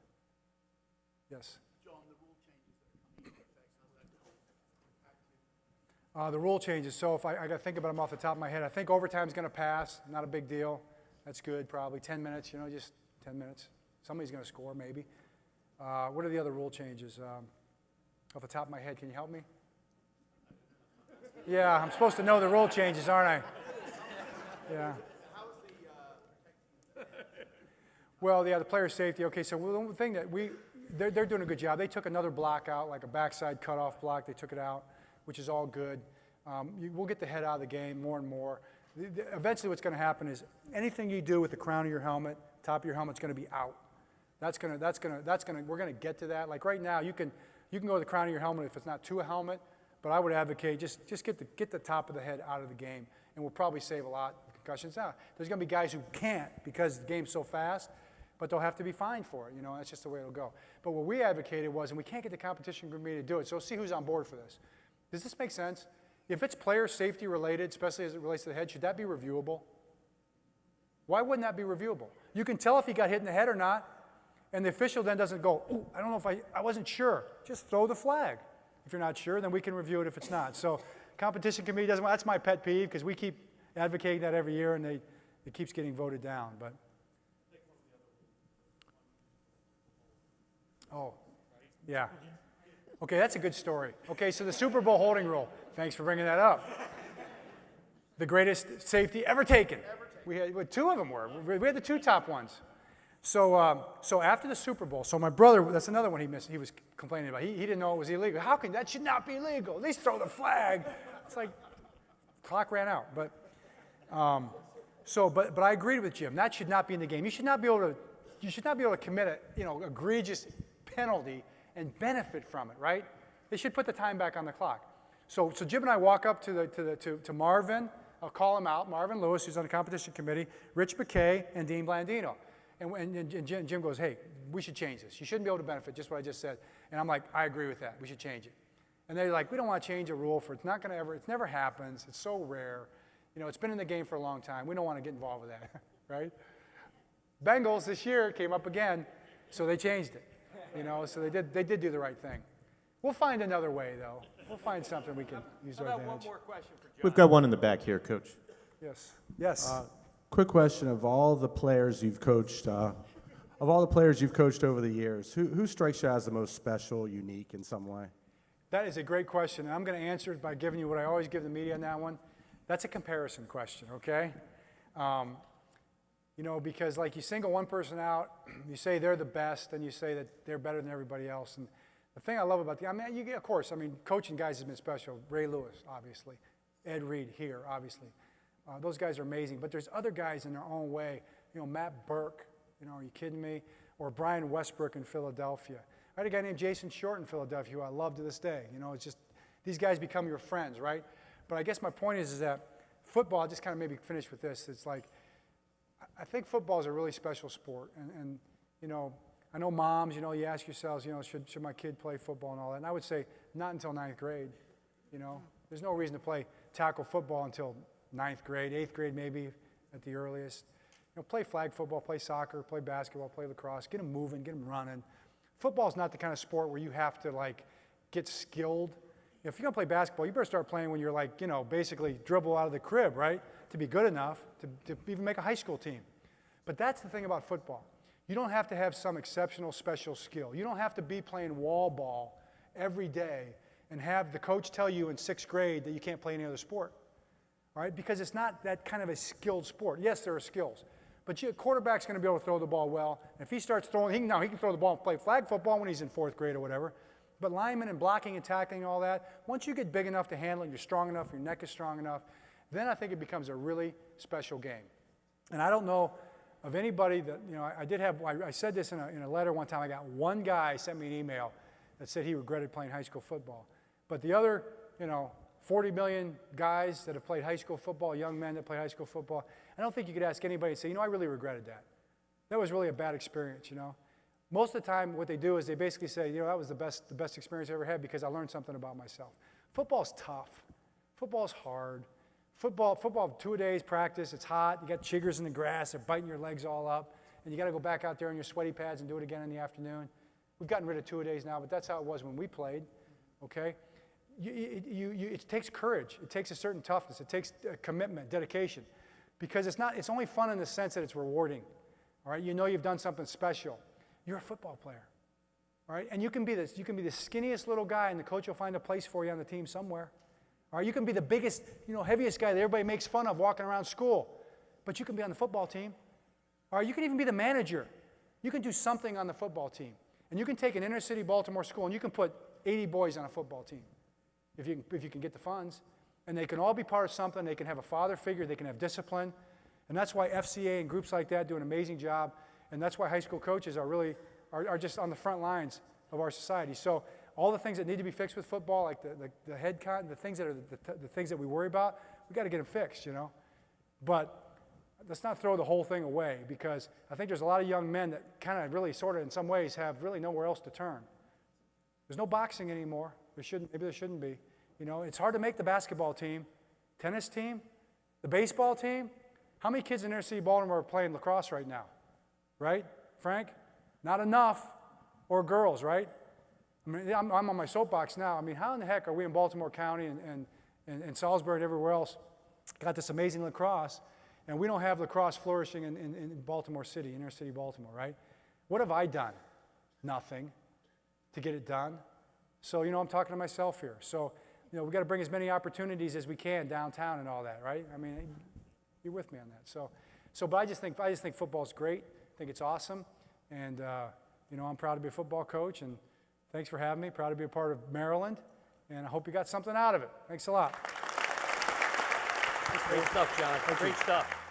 Yes. John, the rule changes that are coming into effect, how's that going to impact you? The rule changes. So if I got to think about them off the top of my head, I think overtime's going to pass. Not a big deal. That's good, probably 10 minutes. You know, just 10 minutes. Somebody's going to score, maybe. What are the other rule changes? Off the top of my head, can you help me? Yeah, I'm supposed to know the rule changes, aren't I? Yeah. How's the Well, yeah, the player safety. Okay, so the thing that they're doing a good job. They took another block out, like a backside cutoff block. They took it out, which is all good. We'll get the head out of the game more and more. Eventually, what's going to happen is anything you do with the crown of your helmet, top of your helmet's going to be out. We're going to get to that. Like right now, you can go to the crown of your helmet if it's not to a helmet, but I would advocate just get the top of the head out of the game, and we'll probably save a lot of concussions. Now, there's going to be guys who can't because the game's so fast, but they'll have to be fined for it. You know, that's just the way it'll go. But what we advocated was, and we can't get the competition committee to do it, so see who's on board for this. Does this make sense? If it's player safety related, especially as it relates to the head, should that be reviewable? Why wouldn't that be reviewable? You can tell if he got hit in the head or not, and the official then doesn't go, "Ooh, I don't know if I wasn't sure." Just throw the flag. If you're not sure, then we can review it if it's not. So competition committee doesn't, that's my pet peeve because we keep advocating that every year and it keeps getting voted down. But oh, yeah. Okay, that's a good story. Okay, so the Super Bowl holding rule. Thanks for bringing that up. The greatest safety ever taken. We had 2 of them were. We had the 2 top ones. So after the Super Bowl, so my brother, that's another one he missed. He was complaining about. He didn't know it was illegal. How can that should not be legal? At least throw the flag. It's like, clock ran out. But I agreed with Jim. That should not be in the game. You should not be able to commit a egregious penalty and benefit from it, right? They should put the time back on the clock. So Jim and I walk up to Marvin. I'll call him out. Marvin Lewis, who's on the competition committee, Rich McKay, and Dean Blandino. And Jim goes, hey, we should change this. You shouldn't be able to benefit, just what I just said. And I'm like, I agree with that. We should change it. And they're like, we don't want to change a rule for it's never happens. It's so rare. It's been in the game for a long time. We don't want to get involved with that, right? Bengals this year came up again, so they changed it. So they did do the right thing. We'll find another way, though. We'll find something we can use to our advantage. One more question for John. We've got one in the back here, Coach. Yes. Quick question: of all the players you've coached, over the years, who strikes you as the most special, unique in some way? That is a great question, and I'm going to answer it by giving you what I always give the media on that one. That's a comparison question, okay? Because like you single one person out, you say they're the best, and you say that they're better than everybody else. And the thing I love about coaching guys has been special. Ray Lewis, obviously. Ed Reed here, obviously. Those guys are amazing. But there's other guys in their own way. Matt Burke, are you kidding me? Or Brian Westbrook in Philadelphia. I had a guy named Jason Short in Philadelphia who I love to this day. It's just these guys become your friends, right? But I guess my point is that football, just kind of maybe finish with this. It's like, I think football is a really special sport. And I know moms, you ask yourselves, should my kid play football and all that? And I would say not until 9th grade. There's no reason to play tackle football until 9th grade, 8th grade maybe at the earliest. Play flag football, play soccer, play basketball, play lacrosse, get them moving, get them running. Football is not the kind of sport where you have to get skilled. If you're going to play basketball, you better start playing when you're basically dribble out of the crib, right? To be good enough to even make a high school team. But that's the thing about football. You don't have to have some exceptional special skill. You don't have to be playing wall ball every day and have the coach tell you in 6th grade that you can't play any other sport. All right? Because it's not that kind of a skilled sport. Yes, there are skills. But a quarterback's going to be able to throw the ball well. And if he starts throwing, he can throw the ball and play flag football when he's in 4th grade or whatever. But linemen and blocking and tackling and all that, once you get big enough to handle it, you're strong enough, your neck is strong enough, then I think it becomes a really special game. And I don't know of anybody that, I said this in a letter one time. I got one guy sent me an email that said he regretted playing high school football. But the other, 40 million guys that have played high school football, young men that play high school football, I don't think you could ask anybody and say, I really regretted that. That was really a bad experience, Most of the time, what they do is they basically say, that was the best experience I ever had because I learned something about myself. Football's tough. Football's hard. Football 2 days practice, it's hot, you got chiggers in the grass, they're biting your legs all up, and you got to go back out there in your sweaty pads and do it again in the afternoon. We've gotten rid of 2 days now, but that's how it was when we played, okay? It takes courage. It takes a certain toughness. It takes commitment, dedication, because it's only fun in the sense that it's rewarding, all right? You've done something special. You're a football player, all right? And you can be the skinniest little guy, and the coach will find a place for you on the team somewhere. All right, you can be the biggest, heaviest guy that everybody makes fun of walking around school, but you can be on the football team. All right, you can even be the manager. You can do something on the football team. And you can take an inner city Baltimore school and you can put 80 boys on a football team if you can get the funds. And they can all be part of something. They can have a father figure. They can have discipline. And that's why FCA and groups like that do an amazing job. And that's why high school coaches are just on the front lines of our society. So all the things that need to be fixed with football, like the head count, the things that are the things that we worry about, we got to get them fixed, But let's not throw the whole thing away, because I think there's a lot of young men that kind of really sort of in some ways have really nowhere else to turn. There's no boxing anymore. Maybe there shouldn't be. It's hard to make the basketball team, tennis team, the baseball team. How many kids in inner city Baltimore are playing lacrosse right now? Right, Frank? Not enough. Or girls, right? I'm on my soapbox now. How in the heck are we in Baltimore County and Salisbury and everywhere else got this amazing lacrosse, and we don't have lacrosse flourishing in Baltimore City, inner city Baltimore, right? What have I done? Nothing to get it done. So, I'm talking to myself here. So, we got to bring as many opportunities as we can downtown and all that, right? You're with me on that. But I just think football's great. I think it's awesome, and I'm proud to be a football coach, and thanks for having me. Proud to be a part of Maryland, and I hope you got something out of it. Thanks a lot. Great stuff, John. Great stuff.